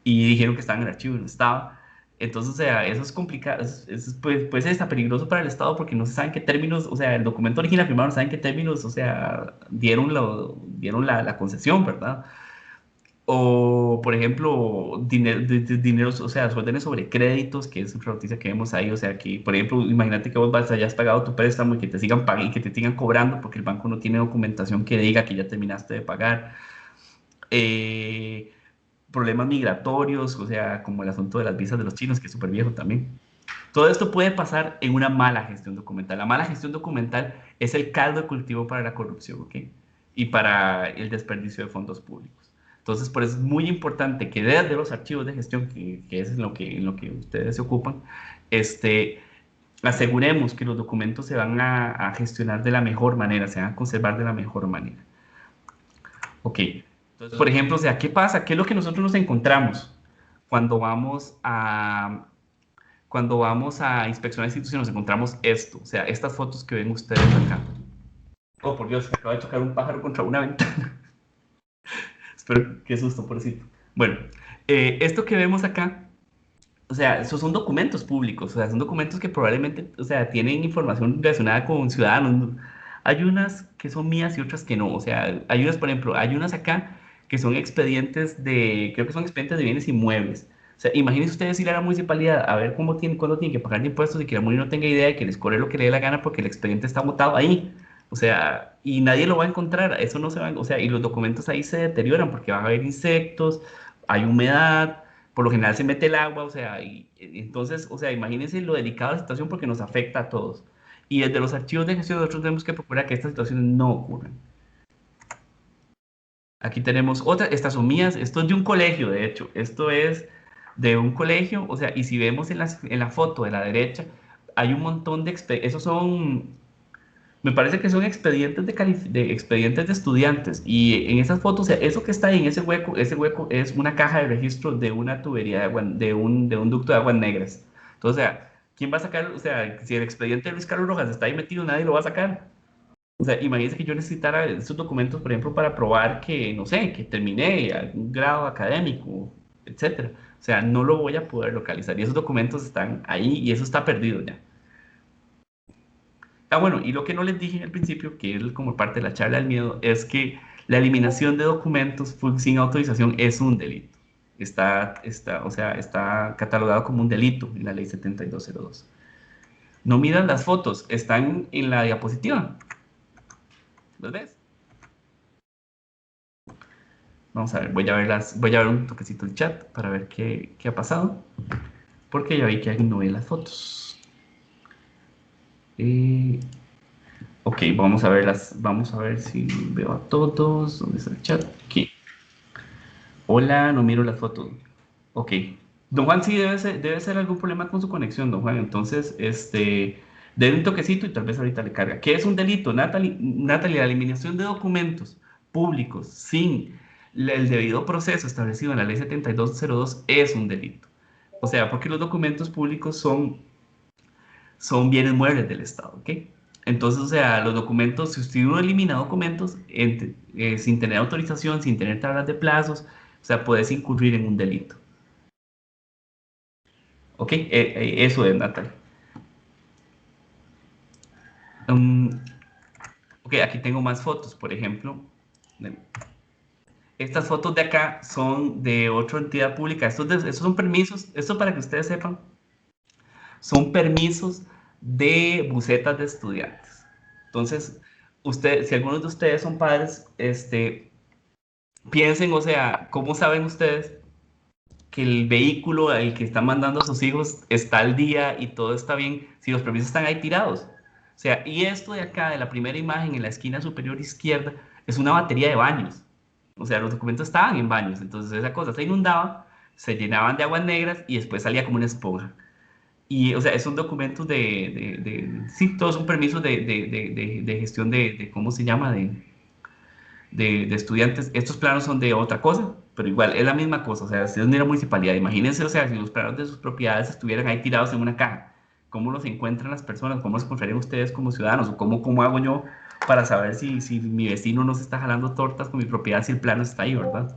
y dijeron que estaba en el archivo y no estaba. Entonces, o sea, eso es complicado, puede ser hasta peligroso para el Estado porque no se saben qué términos, o sea, el documento original primero no saben qué términos, o sea, dieron la concesión, ¿verdad? O, por ejemplo, dineros, o sea, órdenes sobre créditos, que es otra noticia que vemos ahí. O sea, que, por ejemplo, imagínate que vos hayas pagado tu préstamo y que te sigan pagando y que te sigan cobrando porque el banco no tiene documentación que diga que ya terminaste de pagar. Eh, Problemas migratorios, o sea, como el asunto de las visas de los chinos, que es súper viejo también. Todo esto puede pasar en una mala gestión documental. La mala gestión documental es el caldo de cultivo para la corrupción, ¿ok? Y para el desperdicio de fondos públicos. Entonces, por eso es muy importante que desde los archivos de gestión, que es en lo que ustedes se ocupan, este, aseguremos que los documentos se van a gestionar de la mejor manera, se van a conservar de la mejor manera. Ok, entonces, por ejemplo, o sea, ¿qué pasa? ¿Qué es lo que nosotros nos encontramos cuando vamos a inspeccionar instituciones? Nos encontramos esto, o sea, estas fotos que ven ustedes acá. Oh, por Dios, acaba de chocar un pájaro contra una ventana. Espero, qué susto, pobrecito. Bueno, esto que vemos acá, o sea, esos son documentos públicos, o sea, son documentos que probablemente, o sea, tienen información relacionada con ciudadanos. Hay unas que son mías y otras que no, o sea, hay unas, por ejemplo, hay unas acá que son expedientes creo que son expedientes de bienes inmuebles. O sea, imagínense ustedes ir a la municipalidad a ver cuándo tienen que pagar de impuestos y que la MUNI no tenga idea de que les corre lo que le dé la gana porque el expediente está botado ahí. O sea, y nadie lo va a encontrar, eso no se va, o sea, y los documentos ahí se deterioran porque va a haber insectos, hay humedad, por lo general se mete el agua, o sea, y entonces, o sea, imagínense lo delicada de la situación porque nos afecta a todos. Y desde los archivos de gestión nosotros tenemos que procurar que estas situaciones no ocurran. Aquí tenemos otra, estas son mías, esto es de un colegio, de hecho, esto es de un colegio, o sea, y si vemos en la foto de la derecha, hay un montón de, esos son Me parece que son expedientes de expedientes de estudiantes y en esas fotos, o sea, eso que está ahí en ese hueco es una caja de registro de una tubería de agua, de un ducto de aguas negras. Entonces, o sea, ¿quién va a sacar? O sea, si el expediente de Luis Carlos Rojas está ahí metido, nadie lo va a sacar. O sea, imagínense que yo necesitara estos documentos, por ejemplo, para probar que, no sé, que terminé algún grado académico, etcétera. O sea, no lo voy a poder localizar y esos documentos están ahí y eso está perdido ya. Ah, bueno, y lo que no les dije al principio, que es como parte de la charla del miedo, es que la eliminación de documentos sin autorización es un delito. O sea, está catalogado como un delito en la ley 7202. No miran las fotos, están en la diapositiva. ¿Las ves? Vamos a ver, voy a ver un toquecito el chat para ver qué ha pasado, porque ya vi que alguien no ve las fotos. Eh, ok, vamos a ver si veo a todos. ¿Dónde está el chat? Aquí. Hola, no miro las fotos. Ok. Don Juan, sí, debe ser algún problema con su conexión, don Juan. Entonces, denle un toquecito y tal vez ahorita le carga. ¿Qué es un delito, Natalie? La eliminación de documentos públicos sin el debido proceso establecido en la ley 7202 es un delito. O sea, porque los documentos públicos son bienes muebles del Estado, ¿ok? Entonces, o sea, los documentos, si usted uno elimina documentos sin tener autorización, sin tener tablas de plazos, o sea, puedes incurrir en un delito. ¿Ok? Eso es, Natalie. Um, ok, aquí tengo más fotos, por ejemplo. Estas fotos de acá son de otra entidad pública. Estos son permisos, esto para que ustedes sepan, son permisos de bucetas de estudiantes. Entonces, si algunos de ustedes son padres, piensen, o sea, ¿cómo saben ustedes que el vehículo al que están mandando a sus hijos está al día y todo está bien si los permisos están ahí tirados? O sea, y esto de acá, de la primera imagen en la esquina superior izquierda, es una batería de baños. O sea, los documentos estaban en baños, entonces esa cosa se inundaba, se llenaban de aguas negras y después salía como una esponja. Y, o sea, es un documento sí, todos son permisos de gestión ¿cómo se llama? De estudiantes. Estos planos son de otra cosa, pero igual es la misma cosa. O sea, si es una municipalidad, imagínense, o sea, si los planos de sus propiedades estuvieran ahí tirados en una caja, ¿cómo los encuentran las personas? ¿Cómo los encontrarían ustedes como ciudadanos? ¿O cómo hago yo para saber si mi vecino no se está jalando tortas con mi propiedad si el plano está ahí, ¿verdad?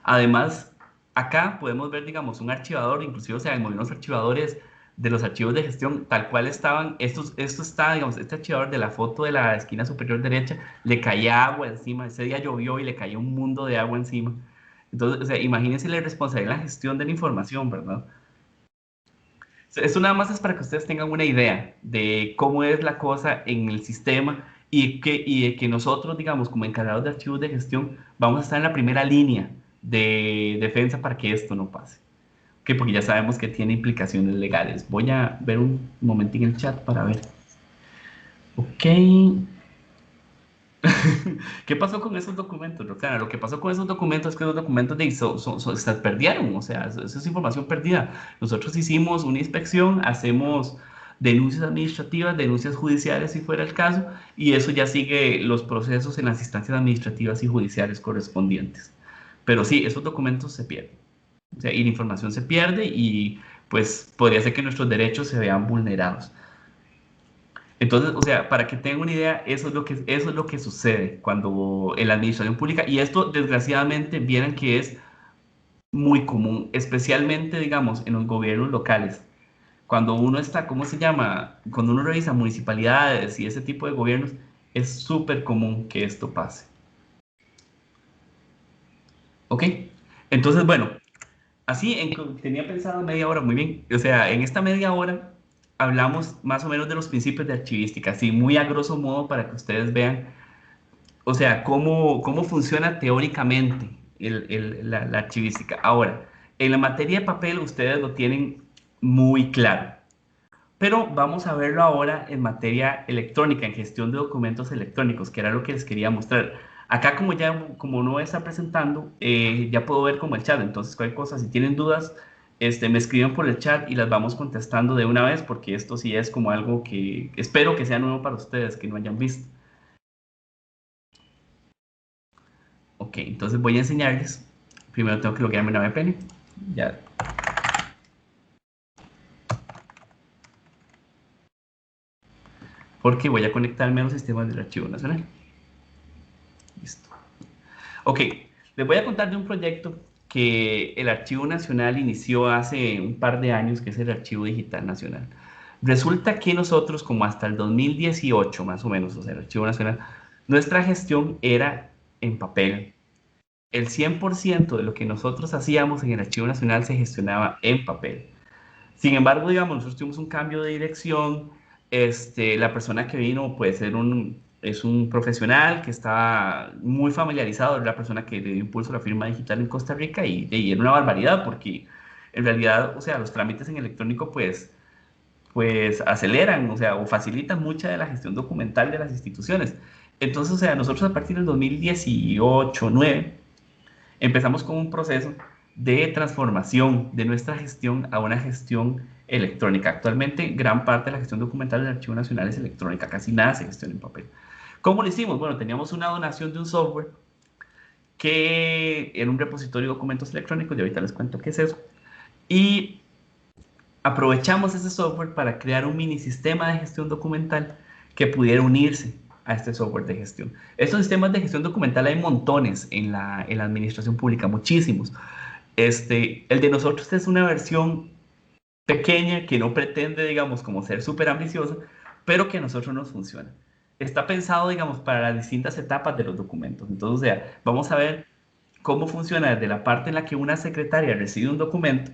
Además, acá podemos ver, digamos, un archivador, inclusive, o sea, en los archivadores de los archivos de gestión, tal cual estaban, esto está, digamos, este archivador de la foto de la esquina superior derecha, le caía agua encima, ese día llovió y le cayó un mundo de agua encima. Entonces, o sea, imagínense la responsabilidad en la gestión de la información, ¿verdad? Esto nada más es para que ustedes tengan una idea de cómo es la cosa en el sistema y de que nosotros, digamos, como encargados de archivos de gestión, vamos a estar en la primera línea de defensa para que esto no pase. Que porque ya sabemos que tiene implicaciones legales. Voy a ver un momentín el chat para ver. Ok. ¿Qué pasó con esos documentos, Roxana? Lo que pasó con esos documentos es que los documentos se perdieron, o sea, eso es información perdida. Nosotros hicimos una inspección, hacemos denuncias administrativas, denuncias judiciales si fuera el caso, y eso ya sigue los procesos en las instancias administrativas y judiciales correspondientes. Pero sí, esos documentos se pierden. O sea, y la información se pierde y pues podría ser que nuestros derechos se vean vulnerados. Entonces, o sea, para que tengan una idea, eso es lo que sucede cuando en la administración pública, y esto desgraciadamente vieran que es muy común, especialmente, digamos, en los gobiernos locales. Cuando uno está, ¿cómo se llama? Cuando uno revisa municipalidades y ese tipo de gobiernos, es súper común que esto pase. ¿Ok? Entonces, bueno, así tenía pensado media hora, muy bien. O sea, en esta media hora hablamos más o menos de los principios de archivística, así muy a grosso modo para que ustedes vean, o sea, cómo funciona teóricamente la archivística. Ahora, en la materia de papel ustedes lo tienen muy claro, pero vamos a verlo ahora en materia electrónica, en gestión de documentos electrónicos, que era lo que les quería mostrar. Acá como no está presentando, ya puedo ver como el chat, entonces cualquier cosa, si tienen dudas, me escriben por el chat y las vamos contestando de una vez, porque esto sí es como algo que espero que sea nuevo para ustedes, que no hayan visto. Ok, entonces voy a enseñarles. Primero tengo que loguearme en una VPN. Ya. Porque voy a conectarme a los sistemas del Archivo Nacional. Listo. Ok, les voy a contar de un proyecto que el Archivo Nacional inició hace un par de años, que es el Archivo Digital Nacional. Resulta que nosotros, como hasta el 2018 más o menos, o sea, el Archivo Nacional, nuestra gestión era en papel. El 100% de lo que nosotros hacíamos en el Archivo Nacional se gestionaba en papel. Sin embargo, digamos, nosotros tuvimos un cambio de dirección. La persona que vino puede ser es un profesional que está muy familiarizado, es la persona que le dio impulso a la firma digital en Costa Rica y era una barbaridad porque en realidad, o sea, los trámites en electrónico pues aceleran, o sea, o facilitan mucha de la gestión documental de las instituciones. Entonces, o sea, nosotros a partir del 2018, 9, empezamos con un proceso de transformación de nuestra gestión a una gestión electrónica. Actualmente, gran parte de la gestión documental del Archivo Nacional es electrónica, casi nada se gestiona en papel. ¿Cómo lo hicimos? Bueno, teníamos una donación de un software que era un repositorio de documentos electrónicos, y ahorita les cuento qué es eso, y aprovechamos ese software para crear un mini sistema de gestión documental que pudiera unirse a este software de gestión. Estos sistemas de gestión documental hay montones en la administración pública, muchísimos. El de nosotros es una versión pequeña que no pretende, digamos, como ser súper ambiciosa, pero que a nosotros nos funciona. Está pensado, digamos, para las distintas etapas de los documentos. Entonces, o sea, vamos a ver cómo funciona desde la parte en la que una secretaria recibe un documento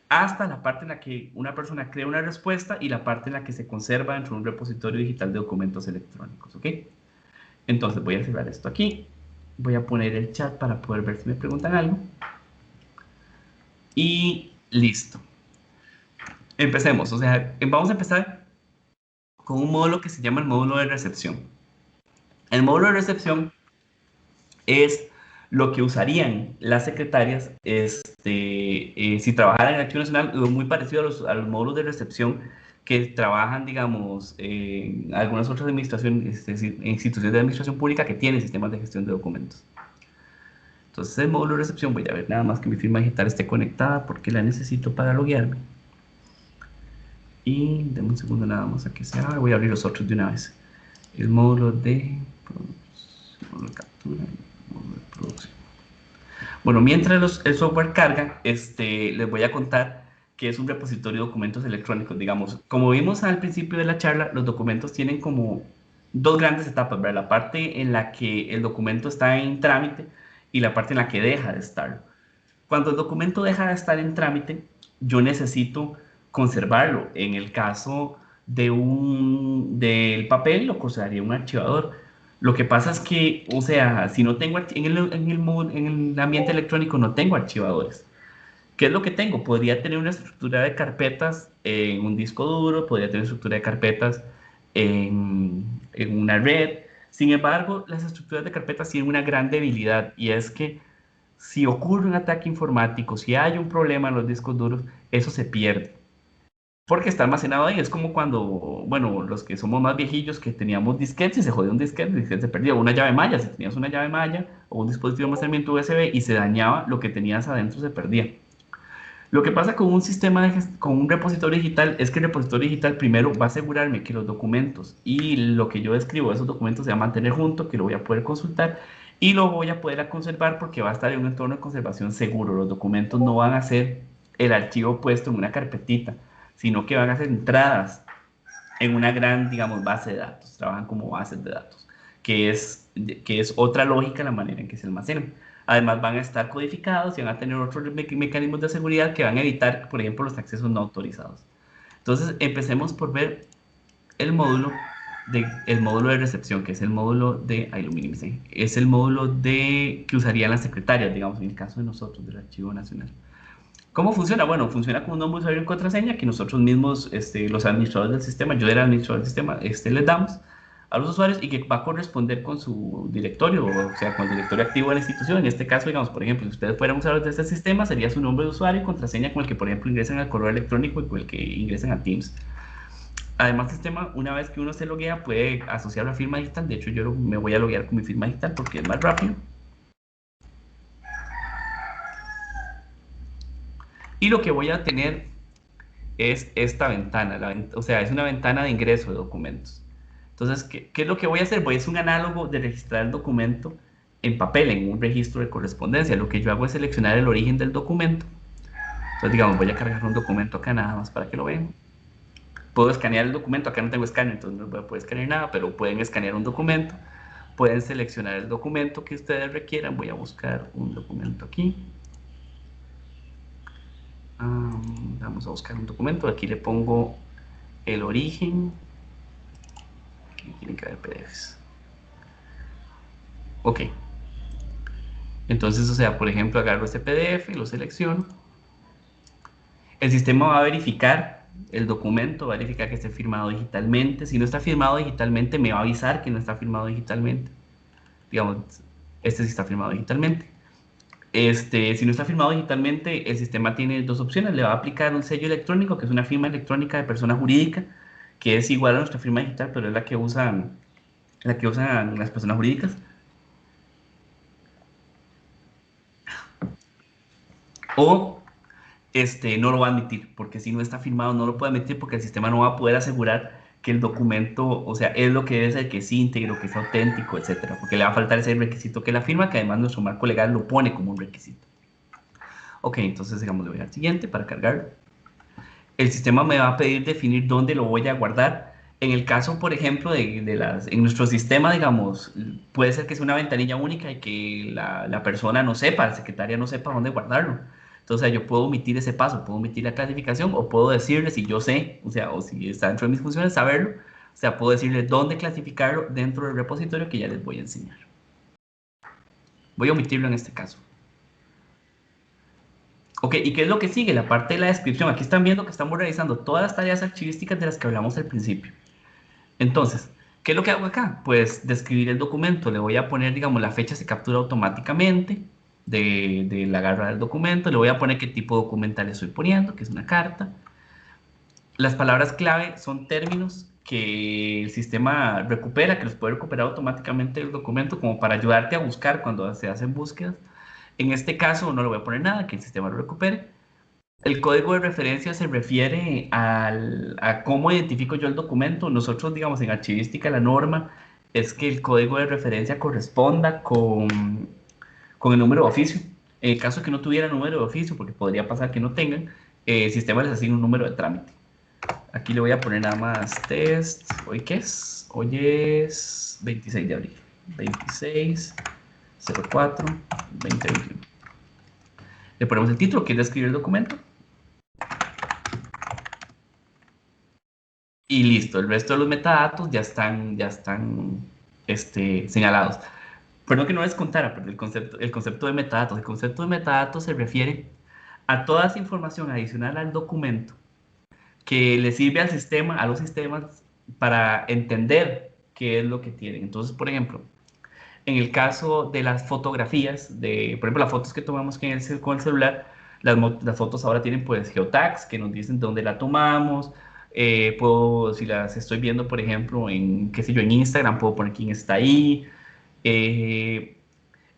hasta la parte en la que una persona crea una respuesta y la parte en la que se conserva dentro de un repositorio digital de documentos electrónicos, ¿ok? Entonces voy a cerrar esto aquí, voy a poner el chat para poder ver si me preguntan algo y listo. Empecemos, o sea, vamos a empezar con un módulo que se llama el módulo de recepción. El módulo de recepción es lo que usarían las secretarias si trabajaran en el Archivo Nacional, muy parecido a los módulos de recepción que trabajan, digamos, en algunas otras administraciones, instituciones de administración pública que tienen sistemas de gestión de documentos. Entonces, el módulo de recepción, voy a ver nada más que mi firma digital esté conectada porque la necesito para loguearme. Y denme un segundo nada más a que se haga. Voy a abrir los otros de una vez. El módulo de captura, módulo de producción. Bueno, mientras el software carga, les voy a contar que es un repositorio de documentos electrónicos, digamos. Como vimos al principio de la charla, los documentos tienen como dos grandes etapas, ¿verdad? La parte en la que el documento está en trámite y la parte en la que deja de estarlo. Cuando el documento deja de estar en trámite, yo necesito conservarlo. En el caso del papel, lo conservaría un archivador. Lo que pasa es que, o sea, si no tengo en el ambiente electrónico no tengo archivadores. ¿Qué es lo que tengo? Podría tener una estructura de carpetas en un disco duro, podría tener estructura de carpetas en una red. Sin embargo, las estructuras de carpetas tienen una gran debilidad y es que si ocurre un ataque informático, si hay un problema en los discos duros, eso se pierde. Porque está almacenado ahí. Es como cuando, bueno, los que somos más viejillos que teníamos disquetes y se jodió un disquete, el disquete se perdía. Una llave malla, si tenías una llave malla o un dispositivo de almacenamiento USB y se dañaba, lo que tenías adentro se perdía. Lo que pasa con un sistema con un repositorio digital es que el repositorio digital primero va a asegurarme que los documentos y lo que yo escribo de esos documentos se va a mantener junto, que lo voy a poder consultar y lo voy a poder conservar porque va a estar en un entorno de conservación seguro. Los documentos no van a ser el archivo puesto en una carpetita, sino que van a ser entradas en una gran, digamos, base de datos. Trabajan como bases de datos, que es otra lógica la manera en que se almacenan. Además van a estar codificados y van a tener otros mecanismos de seguridad que van a evitar, por ejemplo, los accesos no autorizados. Entonces, empecemos por ver el módulo de recepción, que es el módulo de, ahí lo minimicé, es el módulo que usarían las secretarias, digamos, en el caso de nosotros, del Archivo Nacional. ¿Cómo funciona? Bueno, funciona con un nombre, usuario y contraseña que nosotros mismos, los administradores del sistema, yo era administrador del sistema, les damos. a los usuarios y que va a corresponder con su directorio, o sea, con el directorio activo de la institución. En este caso, digamos, por ejemplo, si ustedes fueran usuarios de este sistema, sería su nombre de usuario y contraseña con el que, por ejemplo, ingresen al correo electrónico y con el que ingresen a Teams. Además, el sistema, una vez que uno se loguea, puede asociar la firma digital. De hecho, yo me voy a loguear con mi firma digital porque es más rápido. Y lo que voy a tener es esta ventana, o sea, es una ventana de ingreso de documentos. Entonces, ¿qué es lo que voy a hacer? Voy a hacer un análogo de registrar el documento en papel, en un registro de correspondencia. Lo que yo hago es seleccionar el origen del documento. Entonces, digamos, voy a cargar un documento acá nada más para que lo vean. Puedo escanear el documento, acá no tengo escáner, entonces no voy a poder escanear nada, pero pueden escanear un documento. Pueden seleccionar el documento que ustedes requieran. Voy a buscar un documento aquí. Vamos a buscar un documento. Aquí le pongo el origen. Aquí tienen que haber PDFs. Ok. Entonces, o sea, por ejemplo, agarro este PDF y lo selecciono. El sistema va a verificar el documento, va a verificar que esté firmado digitalmente. Si no está firmado digitalmente, me va a avisar que no está firmado digitalmente. Digamos, este sí está firmado digitalmente. Si no está firmado digitalmente, el sistema tiene dos opciones. Le va a aplicar un sello electrónico, que es una firma electrónica de persona jurídica, que es igual a nuestra firma digital, pero es la que usan las personas jurídicas. O no lo va a admitir, porque si no está firmado no lo puede admitir porque el sistema no va a poder asegurar que el documento, o sea, es lo que debe ser, que es íntegro, que es auténtico, etcétera, porque le va a faltar ese requisito que la firma, que además nuestro marco legal lo pone como un requisito. Ok, entonces digamos, le voy al siguiente para cargar. El sistema me va a pedir definir dónde lo voy a guardar. En el caso, por ejemplo, en nuestro sistema, digamos, puede ser que sea una ventanilla única y que la persona no sepa, la secretaria no sepa dónde guardarlo. Entonces, yo puedo omitir ese paso, puedo omitir la clasificación o puedo decirle si yo sé, o sea, o si está dentro de mis funciones, saberlo. O sea, puedo decirle dónde clasificarlo dentro del repositorio que ya les voy a enseñar. Voy a omitirlo en este caso. Ok, ¿y qué es lo que sigue? La parte de la descripción. Aquí están viendo que estamos realizando todas las tareas archivísticas de las que hablamos al principio. Entonces, ¿qué es lo que hago acá? Pues describir el documento. Le voy a poner, digamos, la fecha se captura automáticamente de la garra del documento. Le voy a poner qué tipo de documental le estoy poniendo, que es una carta. Las palabras clave son términos que el sistema recupera, que los puede recuperar automáticamente el documento como para ayudarte a buscar cuando se hacen búsquedas. En este caso no le voy a poner nada, que el sistema lo recupere. El código de referencia se refiere a cómo identifico yo el documento. Nosotros, digamos, en archivística la norma es que el código de referencia corresponda con el número de oficio. En el caso de que no tuviera número de oficio, porque podría pasar que no tengan, el sistema les asigna un número de trámite. Aquí le voy a poner nada más test. ¿Hoy qué es? Hoy es 26 de abril. 26/04/2021. Le ponemos el título, que es describir el documento. Y listo, el resto de los metadatos ya están señalados. Perdón que no les contara, pero el concepto de metadatos. El concepto de metadatos se refiere a toda esa información adicional al documento que le sirve al sistema, a los sistemas, para entender qué es lo que tienen. Entonces, por ejemplo, en el caso de las fotografías, por ejemplo, las fotos que tomamos con el celular, las fotos ahora tienen pues geotags que nos dicen dónde la tomamos. Si las estoy viendo, por ejemplo, qué sé yo, en Instagram, puedo poner quién está ahí,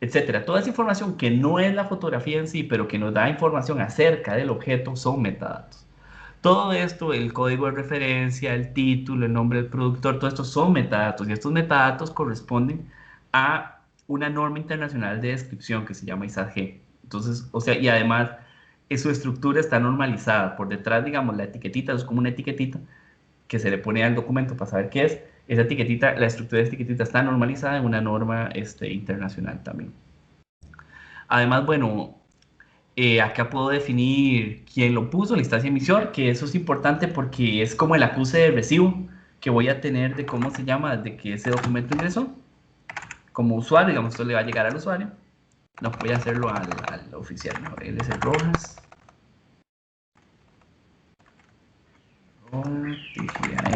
etcétera. Toda esa información que no es la fotografía en sí, pero que nos da información acerca del objeto, son metadatos. Todo esto, el código de referencia, el título, el nombre del productor, todo esto son metadatos y estos metadatos corresponden a una norma internacional de descripción que se llama ISAG. Entonces, o sea, y además su estructura está normalizada. Por detrás, digamos, la etiquetita es como una etiquetita que se le pone al documento para saber qué es. Esa etiquetita, la estructura de esta etiquetita está normalizada en una norma internacional también. Además, bueno, acá puedo definir quién lo puso, la instancia emisor, que eso es importante porque es como el acuse de recibo que voy a tener de cómo se llama, de que ese documento ingresó. Como usuario, digamos, esto le va a llegar al usuario. No voy a hacerlo al oficial, ¿no? Él es el Rojas.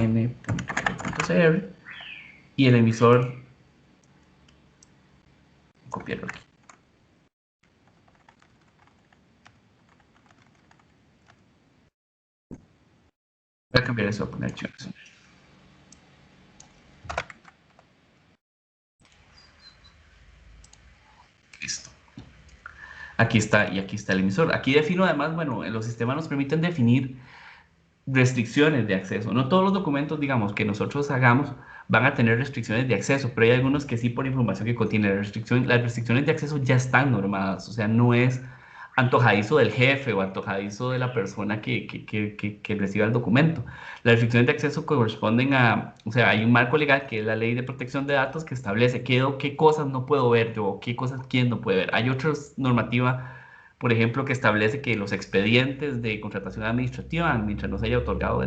tgan.cr. y el emisor, copiarlo aquí. Voy a cambiar eso, voy a poner archivo nacional. Listo. Aquí está, y aquí está el emisor. Aquí defino además, bueno, los sistemas nos permiten definir restricciones de acceso. No todos los documentos, digamos, que nosotros hagamos van a tener restricciones de acceso, pero hay algunos que sí por información que contiene las restricciones de acceso ya están normadas, o sea, no es antojadizo del jefe o antojadizo de la persona que reciba el documento. Las restricciones de acceso corresponden a, o sea, hay un marco legal que es la Ley de Protección de Datos que establece qué cosas no puedo ver yo, qué cosas quién no puede ver. Hay otra normativa, por ejemplo, que establece que los expedientes de contratación administrativa, mientras no se haya otorgado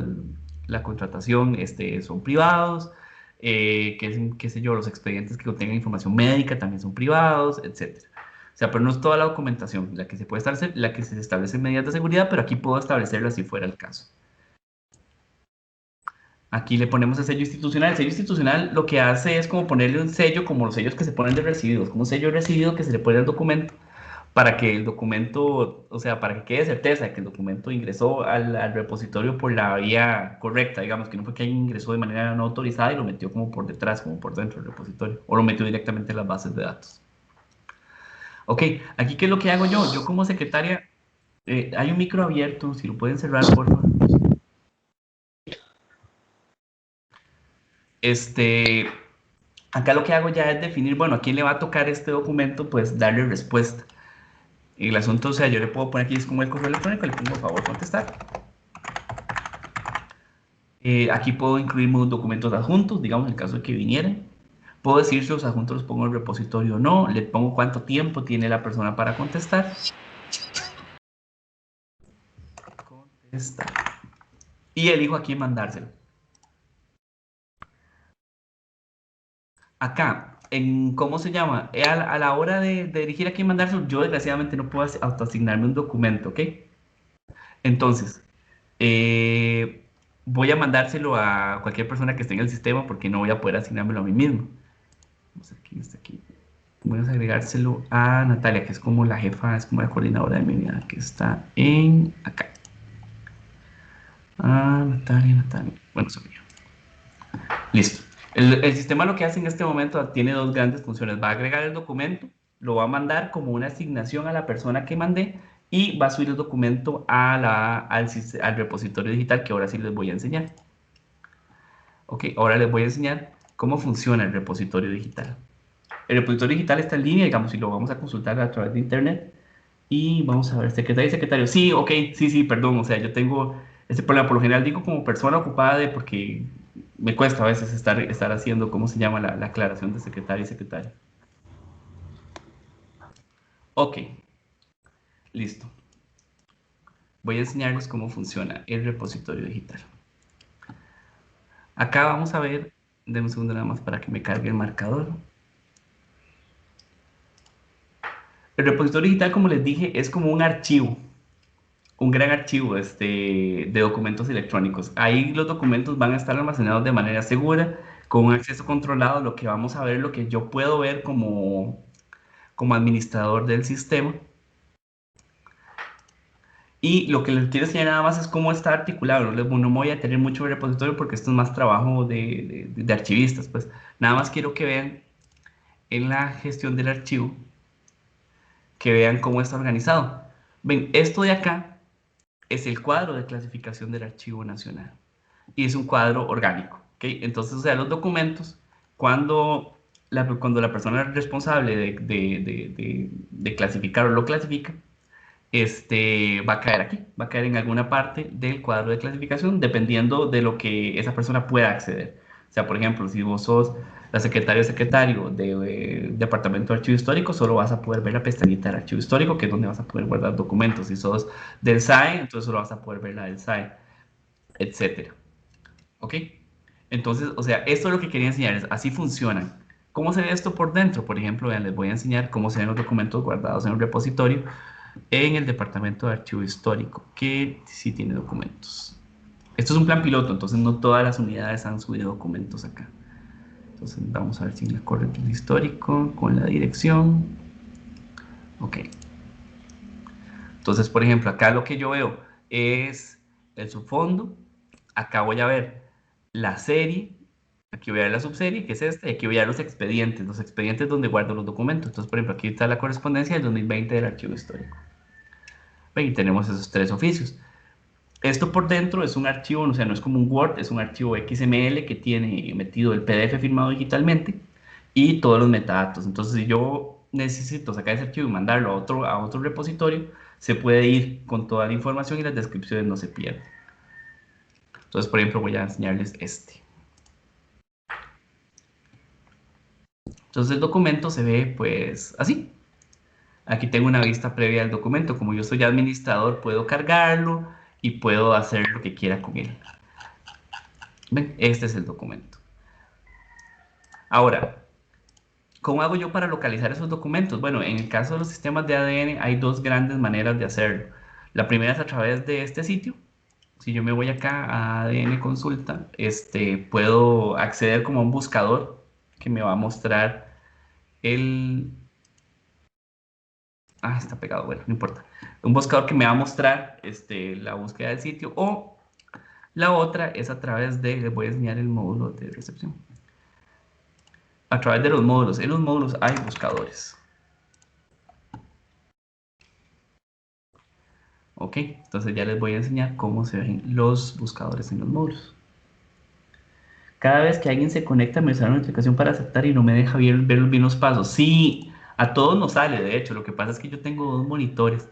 la contratación, son privados, qué sé yo, los expedientes que contengan información médica también son privados, etcétera. O sea, pero no es toda la documentación la que se puede establecer, la que se establece en medidas de seguridad, pero aquí puedo establecerla si fuera el caso. Aquí le ponemos el sello institucional. El sello institucional lo que hace es como ponerle un sello, como los sellos que se ponen de recibidos, como un sello de recibido que se le pone al documento para que el documento, o sea, para que quede certeza de que el documento ingresó al repositorio por la vía correcta, digamos, que no fue que alguien ingresó de manera no autorizada y lo metió como por detrás, como por dentro del repositorio, o lo metió directamente en las bases de datos. Ok, aquí qué es lo que hago yo. Yo como secretaria, hay un micro abierto, si lo pueden cerrar, por favor. Acá lo que hago ya es definir, bueno, a quién le va a tocar este documento, pues darle respuesta. Y el asunto, o sea, yo le puedo poner aquí, es como el correo electrónico, le pongo por favor contestar. Aquí puedo incluir documentos adjuntos, digamos, en el caso de que vinieran. Puedo decir si los adjuntos los pongo en el repositorio o no. Le pongo cuánto tiempo tiene la persona para contestar. Y elijo a quién mandárselo. Acá, en cómo se llama, a la hora de elegir a quién mandárselo, yo desgraciadamente no puedo autoasignarme un documento, ¿ok? Entonces, eh, voy a mandárselo a cualquier persona que esté en el sistema porque no voy a poder asignármelo a mí mismo. Vamos a ver quién está aquí. Voy a agregárselo a Natalia, que es como la jefa, es como la coordinadora de mi vida, que está en acá. Ah, Natalia. Bueno, soy yo. Listo. El sistema lo que hace en este momento tiene dos grandes funciones. Va a agregar el documento, lo va a mandar como una asignación a la persona que mandé y va a subir el documento al repositorio digital que ahora sí les voy a enseñar. Ok, ahora les voy a enseñar cómo funciona el repositorio digital. El repositorio digital está en línea, digamos, y lo vamos a consultar a través de internet. Y vamos a ver, secretario. Sí, ok, sí, perdón. O sea, yo tengo ese problema. Por lo general digo como persona ocupada porque me cuesta a veces estar haciendo, ¿cómo se llama? La aclaración de secretario y secretario. Ok, listo. Voy a enseñarles cómo funciona el repositorio digital. Acá vamos a ver, denme un segundo nada más para que me cargue el marcador. El repositorio digital, como les dije, es como un gran archivo de documentos electrónicos. Ahí los documentos van a estar almacenados de manera segura, con un acceso controlado. Lo que vamos a ver, lo que yo puedo ver como administrador del sistema. Y lo que les quiero enseñar nada más es cómo está articulado. No me voy a tener mucho repositorio porque esto es más trabajo de archivistas. Pues nada más quiero que vean en la gestión del archivo, que vean cómo está organizado. Ven, esto de acá es el cuadro de clasificación del archivo nacional y es un cuadro orgánico, ¿ok? Entonces, o sea, los documentos, cuando la persona responsable de clasificar o lo clasifica, va a caer aquí, va a caer en alguna parte del cuadro de clasificación, dependiendo de lo que esa persona pueda acceder. O sea, por ejemplo, si vos sos la secretaria o secretario del Departamento de Archivo Histórico, solo vas a poder ver la pestañita del Archivo Histórico, que es donde vas a poder guardar documentos. Si sos del SAE, entonces solo vas a poder ver la del SAE, etcétera. ¿Ok? Entonces, o sea, esto es lo que quería enseñarles. Así funcionan. ¿Cómo se ve esto por dentro? Por ejemplo, vean, les voy a enseñar cómo se ven los documentos guardados en un repositorio en el Departamento de Archivo Histórico, que sí tiene documentos. Esto es un plan piloto, entonces no todas las unidades han subido documentos acá. Entonces vamos a ver si me corre el histórico con la dirección. Ok. Entonces, por ejemplo, acá lo que yo veo es el subfondo. Acá voy a ver la serie. Aquí voy a ver la subserie, que es esta. Y aquí voy a ver los expedientes. Los expedientes donde guardo los documentos. Entonces, por ejemplo, aquí está la correspondencia del 2020 del archivo histórico. Y tenemos esos 3 oficios. Esto por dentro es un archivo, o sea, no es como un Word, es un archivo XML que tiene metido el PDF firmado digitalmente y todos los metadatos. Entonces, si yo necesito sacar ese archivo y mandarlo a otro repositorio, se puede ir con toda la información y las descripciones no se pierden. Entonces, por ejemplo, voy a enseñarles este. Entonces, el documento se ve pues así. Aquí tengo una vista previa del documento. Como yo soy administrador, puedo cargarlo y puedo hacer lo que quiera con él. ¿Ven? Este es el documento. Ahora, ¿cómo hago yo para localizar esos documentos? Bueno, en el caso de los sistemas de ADN hay dos grandes maneras de hacerlo. La primera es a través de este sitio. Si yo me voy acá a ADN Consulta, puedo acceder como a un buscador que me va a mostrar el... Ah, está pegado, bueno, no importa. Un buscador que me va a mostrar la búsqueda del sitio. O la otra es a través de... Les voy a enseñar el módulo de recepción. A través de los módulos. En los módulos hay buscadores. Ok, entonces ya les voy a enseñar cómo se ven los buscadores en los módulos. Cada vez que alguien se conecta me sale una notificación para aceptar y no me deja ver bien los pasos. Sí, a todos nos sale, de hecho. Lo que pasa es que yo tengo 2 monitores.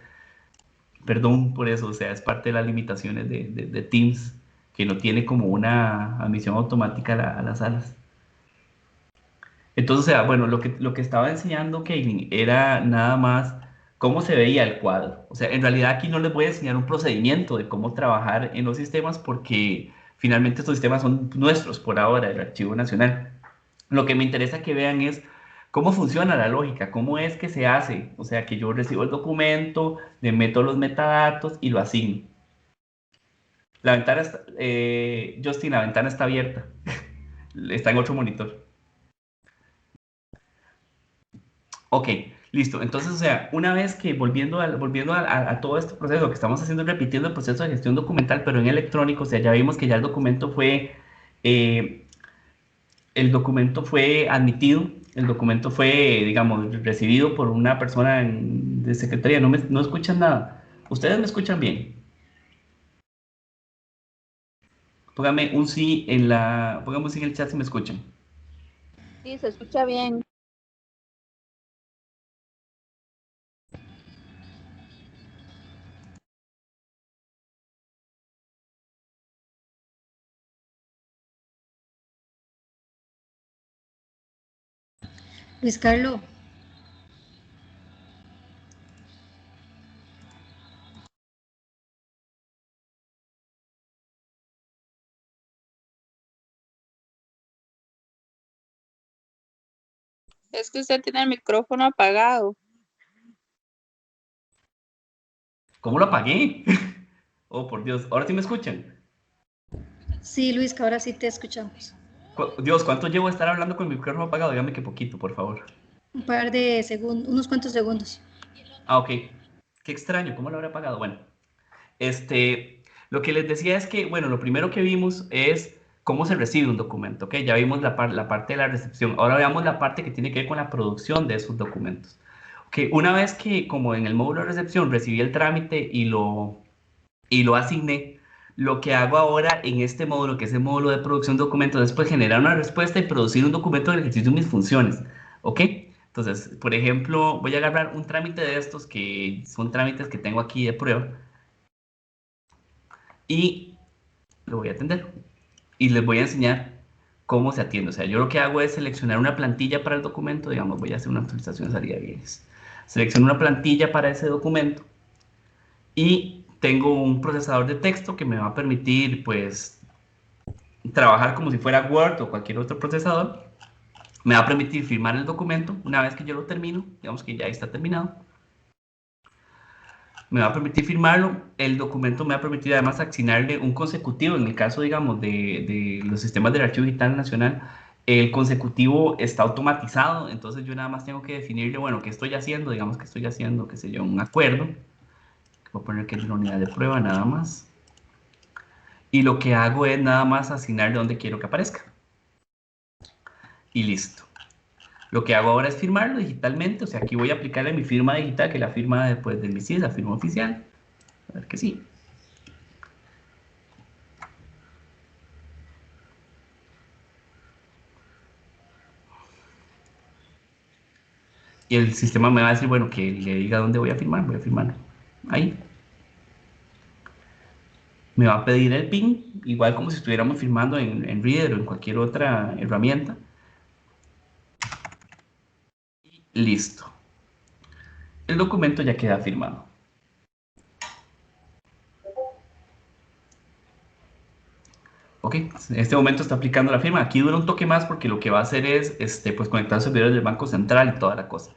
Perdón por eso, o sea, es parte de las limitaciones de Teams, que no tiene como una admisión automática a las salas. Entonces, o sea, bueno, lo que estaba enseñando Kevin era nada más cómo se veía el cuadro. O sea, en realidad aquí no les voy a enseñar un procedimiento de cómo trabajar en los sistemas porque finalmente estos sistemas son nuestros por ahora, el Archivo Nacional. Lo que me interesa que vean es cómo funciona la lógica, cómo es que se hace. O sea, que yo recibo el documento, le meto los metadatos y lo asigno. La ventana está, Justin, la ventana está abierta. Está en otro monitor. Ok, listo. Entonces, o sea, una vez que volviendo a todo este proceso, lo que estamos haciendo es repitiendo el proceso de gestión documental, pero en electrónico, o sea, ya vimos que ya eh, el documento fue admitido, el documento fue, digamos, recibido por una persona de secretaría. No escuchan nada. ¿Ustedes me escuchan bien? Póngame un sí póngame un sí en el chat si me escuchan. Sí, se escucha bien. Luis Carlos, Es que usted tiene el micrófono apagado. ¿Cómo lo apagué? Oh, por Dios, ahora sí me escuchan. sí, Luis, que ahora sí te escuchamos. Dios, ¿cuánto llevo a estar hablando con mi micrófono apagado? Dígame que poquito, por favor. Un par de segundos, unos cuantos segundos. Ah, ok. Qué extraño, ¿cómo lo habrá apagado? Bueno, lo que les decía es que, bueno, lo primero que vimos es cómo se recibe un documento, ¿ok? Ya vimos la parte de la recepción. Ahora veamos la parte que tiene que ver con la producción de esos documentos. Ok, una vez que, como en el módulo de recepción, recibí el trámite y lo asigné, lo que hago ahora en este módulo, que es el módulo de producción de documentos, es pues generar una respuesta y producir un documento del ejercicio de mis funciones, ¿ok? Entonces, por ejemplo, voy a agarrar un trámite de estos que son trámites que tengo aquí de prueba y lo voy a atender y les voy a enseñar cómo se atiende. O sea, yo lo que hago es seleccionar una plantilla para el documento, digamos, voy a hacer una actualización de salida de bienes. Selecciono una plantilla para ese documento y tengo un procesador de texto que me va a permitir, pues, trabajar como si fuera Word o cualquier otro procesador. Me va a permitir firmar el documento una vez que yo lo termino, digamos que ya está terminado. Me va a permitir firmarlo. El documento me va a permitir además asignarle un consecutivo. En el caso, digamos, de los sistemas del Archivo Digital Nacional, El consecutivo está automatizado, entonces yo nada más tengo que definirle, bueno, ¿qué estoy haciendo? Digamos que estoy haciendo, qué sé yo, un acuerdo. Voy a poner que es una unidad de prueba nada más. Y lo que hago es nada más asignarle donde quiero que aparezca. Y listo. Lo que hago ahora es firmarlo digitalmente, o sea, aquí voy a aplicarle mi firma digital, que es la firma después del MISIS, la firma oficial. A ver que sí. Y el sistema me va a decir, bueno, que le diga dónde voy a firmar ahí. Me va a pedir el PIN, igual como si estuviéramos firmando en Reader o en cualquier otra herramienta. Y listo. El documento ya queda firmado. Ok, en este momento está aplicando la firma. Aquí dura un toque más porque lo que va a hacer es pues, conectar los servidores del Banco Central y toda la cosa.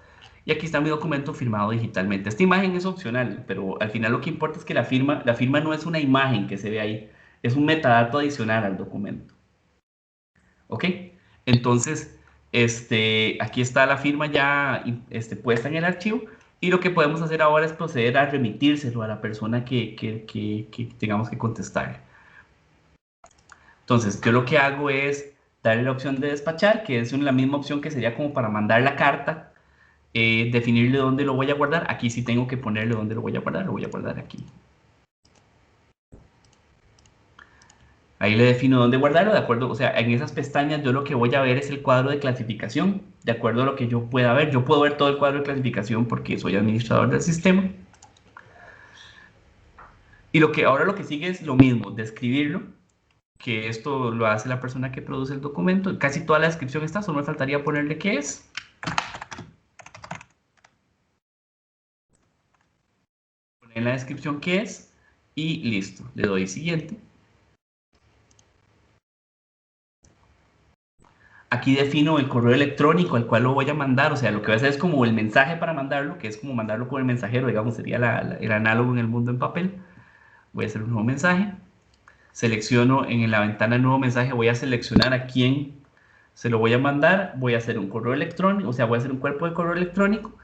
Y aquí está mi documento firmado digitalmente. Esta imagen es opcional, pero al final lo que importa es que la firma no es una imagen que se ve ahí, es un metadato adicional al documento. ¿Ok? Entonces, aquí está la firma ya puesta en el archivo y lo que podemos hacer ahora es proceder a remitírselo a la persona que tengamos que contestarle. Entonces, yo lo que hago es darle la opción de despachar, que es la misma opción que sería como para mandar la carta, definirle dónde lo voy a guardar. Aquí sí tengo que ponerle dónde lo voy a guardar aquí. Ahí le defino dónde guardarlo, de acuerdo, o sea, en esas pestañas yo lo que voy a ver es el cuadro de clasificación, de acuerdo a lo que yo pueda ver. Yo puedo ver todo el cuadro de clasificación porque soy administrador del sistema. Y ahora lo que sigue es lo mismo, describirlo, que esto lo hace la persona que produce el documento. Casi toda la descripción está, solo me faltaría ponerle qué es. Poner en la descripción qué es y listo, le doy siguiente. Aquí defino el correo electrónico al cual lo voy a mandar, o sea, lo que voy a hacer es como el mensaje para mandarlo, que es como mandarlo con el mensajero, digamos, sería el análogo en el mundo en papel. Voy a hacer un nuevo mensaje, selecciono en la ventana nuevo mensaje, voy a seleccionar a quién se lo voy a mandar, voy a hacer un correo electrónico, o sea, voy a hacer un cuerpo de correo electrónico,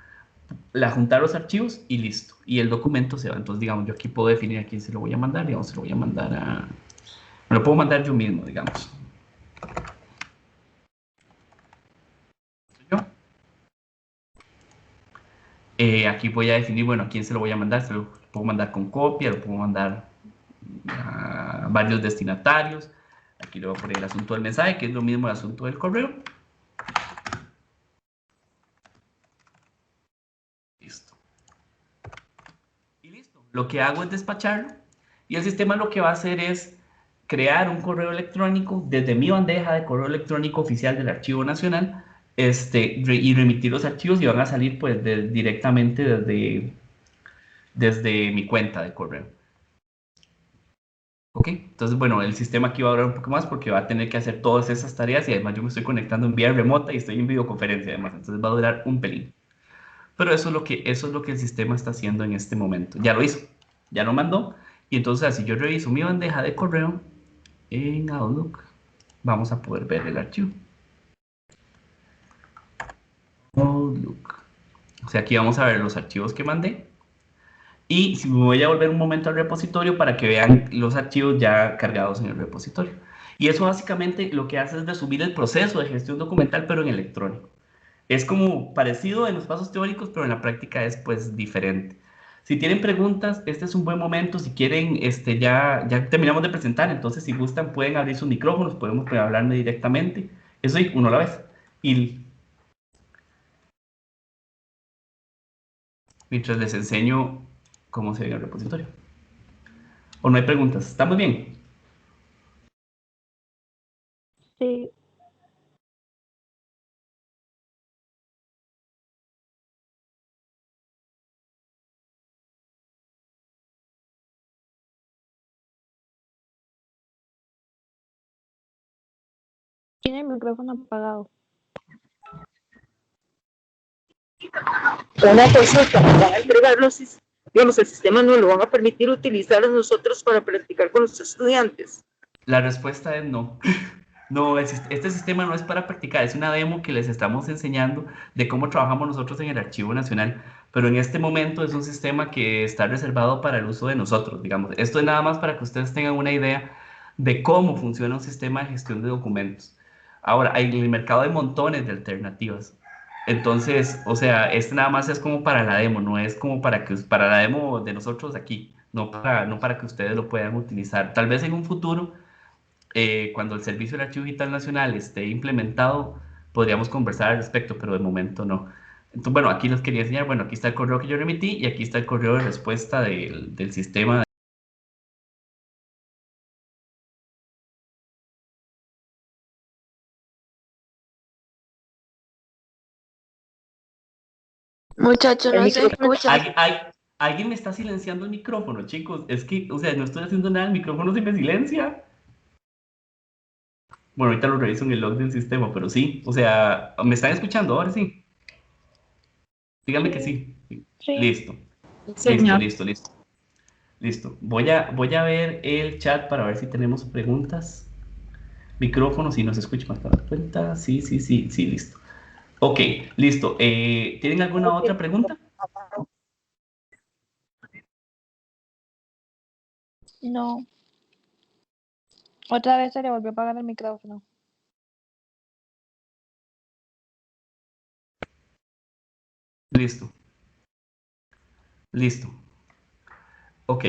juntar los archivos y listo, y el documento se va. Entonces, digamos, yo aquí puedo definir a quién se lo voy a mandar, digamos, se lo voy a mandar me lo puedo mandar yo mismo, digamos. Aquí voy a definir, bueno, a quién se lo voy a mandar. Se lo puedo mandar con copia, lo puedo mandar a varios destinatarios. Aquí le voy a poner el asunto del mensaje, que es lo mismo el asunto del correo. Listo. Y listo. Lo que hago es despacharlo y el sistema lo que va a hacer es crear un correo electrónico desde mi bandeja de correo electrónico oficial del Archivo Nacional y remitir los archivos y van a salir pues directamente desde mi cuenta de correo. Ok, entonces bueno, el sistema aquí va a durar un poco más porque va a tener que hacer todas esas tareas y además yo me estoy conectando en vía remota y estoy en videoconferencia además, entonces va a durar un pelín. Pero eso es lo que el sistema está haciendo en este momento. Ya lo hizo, ya lo mandó y entonces si yo reviso mi bandeja de correo en Outlook, vamos a poder ver el archivo. Outlook. O sea, aquí vamos a ver los archivos que mandé. Y si me voy a volver un momento al repositorio para que vean los archivos ya cargados en el repositorio. Y eso básicamente lo que hace es resumir el proceso de gestión documental, pero en electrónico. Es como parecido en los pasos teóricos, pero en la práctica es pues diferente. Si tienen preguntas, este es un buen momento. Si quieren, ya terminamos de presentar, entonces si gustan pueden abrir sus micrófonos, podemos hablarme directamente. Eso y uno a la vez. Y mientras les enseño cómo se ve el repositorio. ¿O no hay preguntas? ¿Estamos bien? Sí. Tiene el micrófono apagado. Una consulta, van a entregar digamos, el sistema no lo van a permitir utilizar a nosotros para practicar con los estudiantes. La respuesta es no. No, este sistema no es para practicar, es una demo que les estamos enseñando de cómo trabajamos nosotros en el Archivo Nacional, pero en este momento es un sistema que está reservado para el uso de nosotros, digamos. Esto es nada más para que ustedes tengan una idea de cómo funciona un sistema de gestión de documentos. Ahora, en el mercado hay montones de alternativas. Entonces, o sea, este nada más es como para la demo, no es como para la demo de nosotros aquí, no para que ustedes lo puedan utilizar. Tal vez en un futuro cuando el Servicio del Archivo Digital Nacional esté implementado, podríamos conversar al respecto, pero de momento no. Entonces, bueno, aquí les quería enseñar, bueno, aquí está el correo que yo remití y aquí está el correo de respuesta del sistema. Muchacho, El no se micrófono. escucha. Alguien me está silenciando el micrófono, chicos. Es que, o sea, no estoy haciendo nada, el micrófono se me silencia. Bueno, ahorita lo reviso en el log del sistema, pero sí, o sea, ¿me están escuchando ahora sí? Díganme que sí. Sí. Listo, listo, Señor. listo, listo. Listo. Voy a ver el chat para ver si tenemos preguntas. Micrófono, si nos escucha más para cuenta. Sí, sí, sí, sí, listo. Ok, listo. ¿Tienen alguna otra pregunta? No. Otra vez se le volvió a apagar el micrófono. Listo, listo. Ok,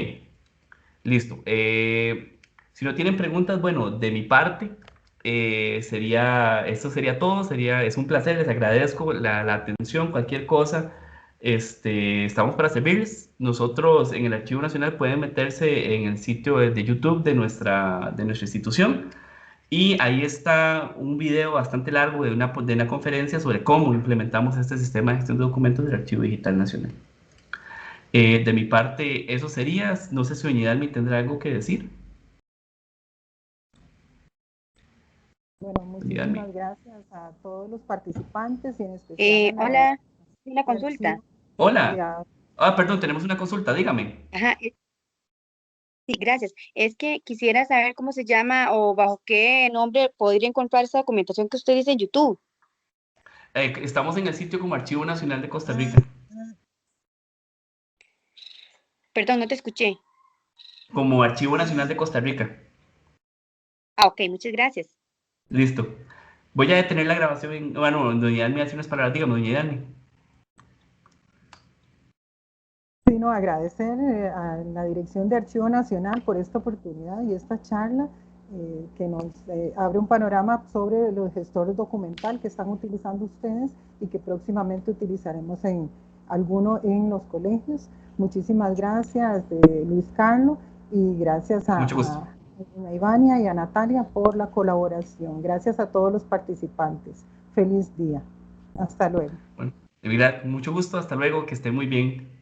listo. Si no tienen preguntas, bueno, de mi parte, esto sería todo. Es un placer, les agradezco la atención, cualquier cosa. Estamos para servirles. Nosotros en el Archivo Nacional pueden meterse en el sitio de YouTube de nuestra institución. Y ahí está un video bastante largo de una conferencia sobre cómo implementamos este sistema de gestión de documentos del Archivo Digital Nacional. De mi parte, eso sería. No sé si Doña Dalmi tendrá algo que decir. Bueno, Doña Dalmi. muchísimas gracias a todos los participantes y en especial a la Hola, una de consulta. archivo y Hola. a Perdón, tenemos una consulta, dígame. Ajá, sí, gracias. Es que quisiera saber cómo se llama o bajo qué nombre podría encontrar esa documentación que usted dice en YouTube. Estamos en el sitio como Archivo Nacional de Costa Rica. Perdón, no te escuché. Como Archivo Nacional de Costa Rica. Ah, ok, muchas gracias. Listo. Voy a detener la grabación. Bueno, Doña Dalmi hace unas palabras, dígame, Doña Dalmi. sino agradecer a la Dirección de Archivo Nacional por esta oportunidad y esta charla que nos abre un panorama sobre los gestores documental que están utilizando ustedes y que próximamente utilizaremos en los colegios. Muchísimas gracias, Luis Carlos, y gracias Mucho gusto. a Ivania y a Natalia por la colaboración. Gracias a todos los participantes. Feliz día. Hasta luego. Bueno, de verdad, mucho gusto. Hasta luego. Que esté muy bien.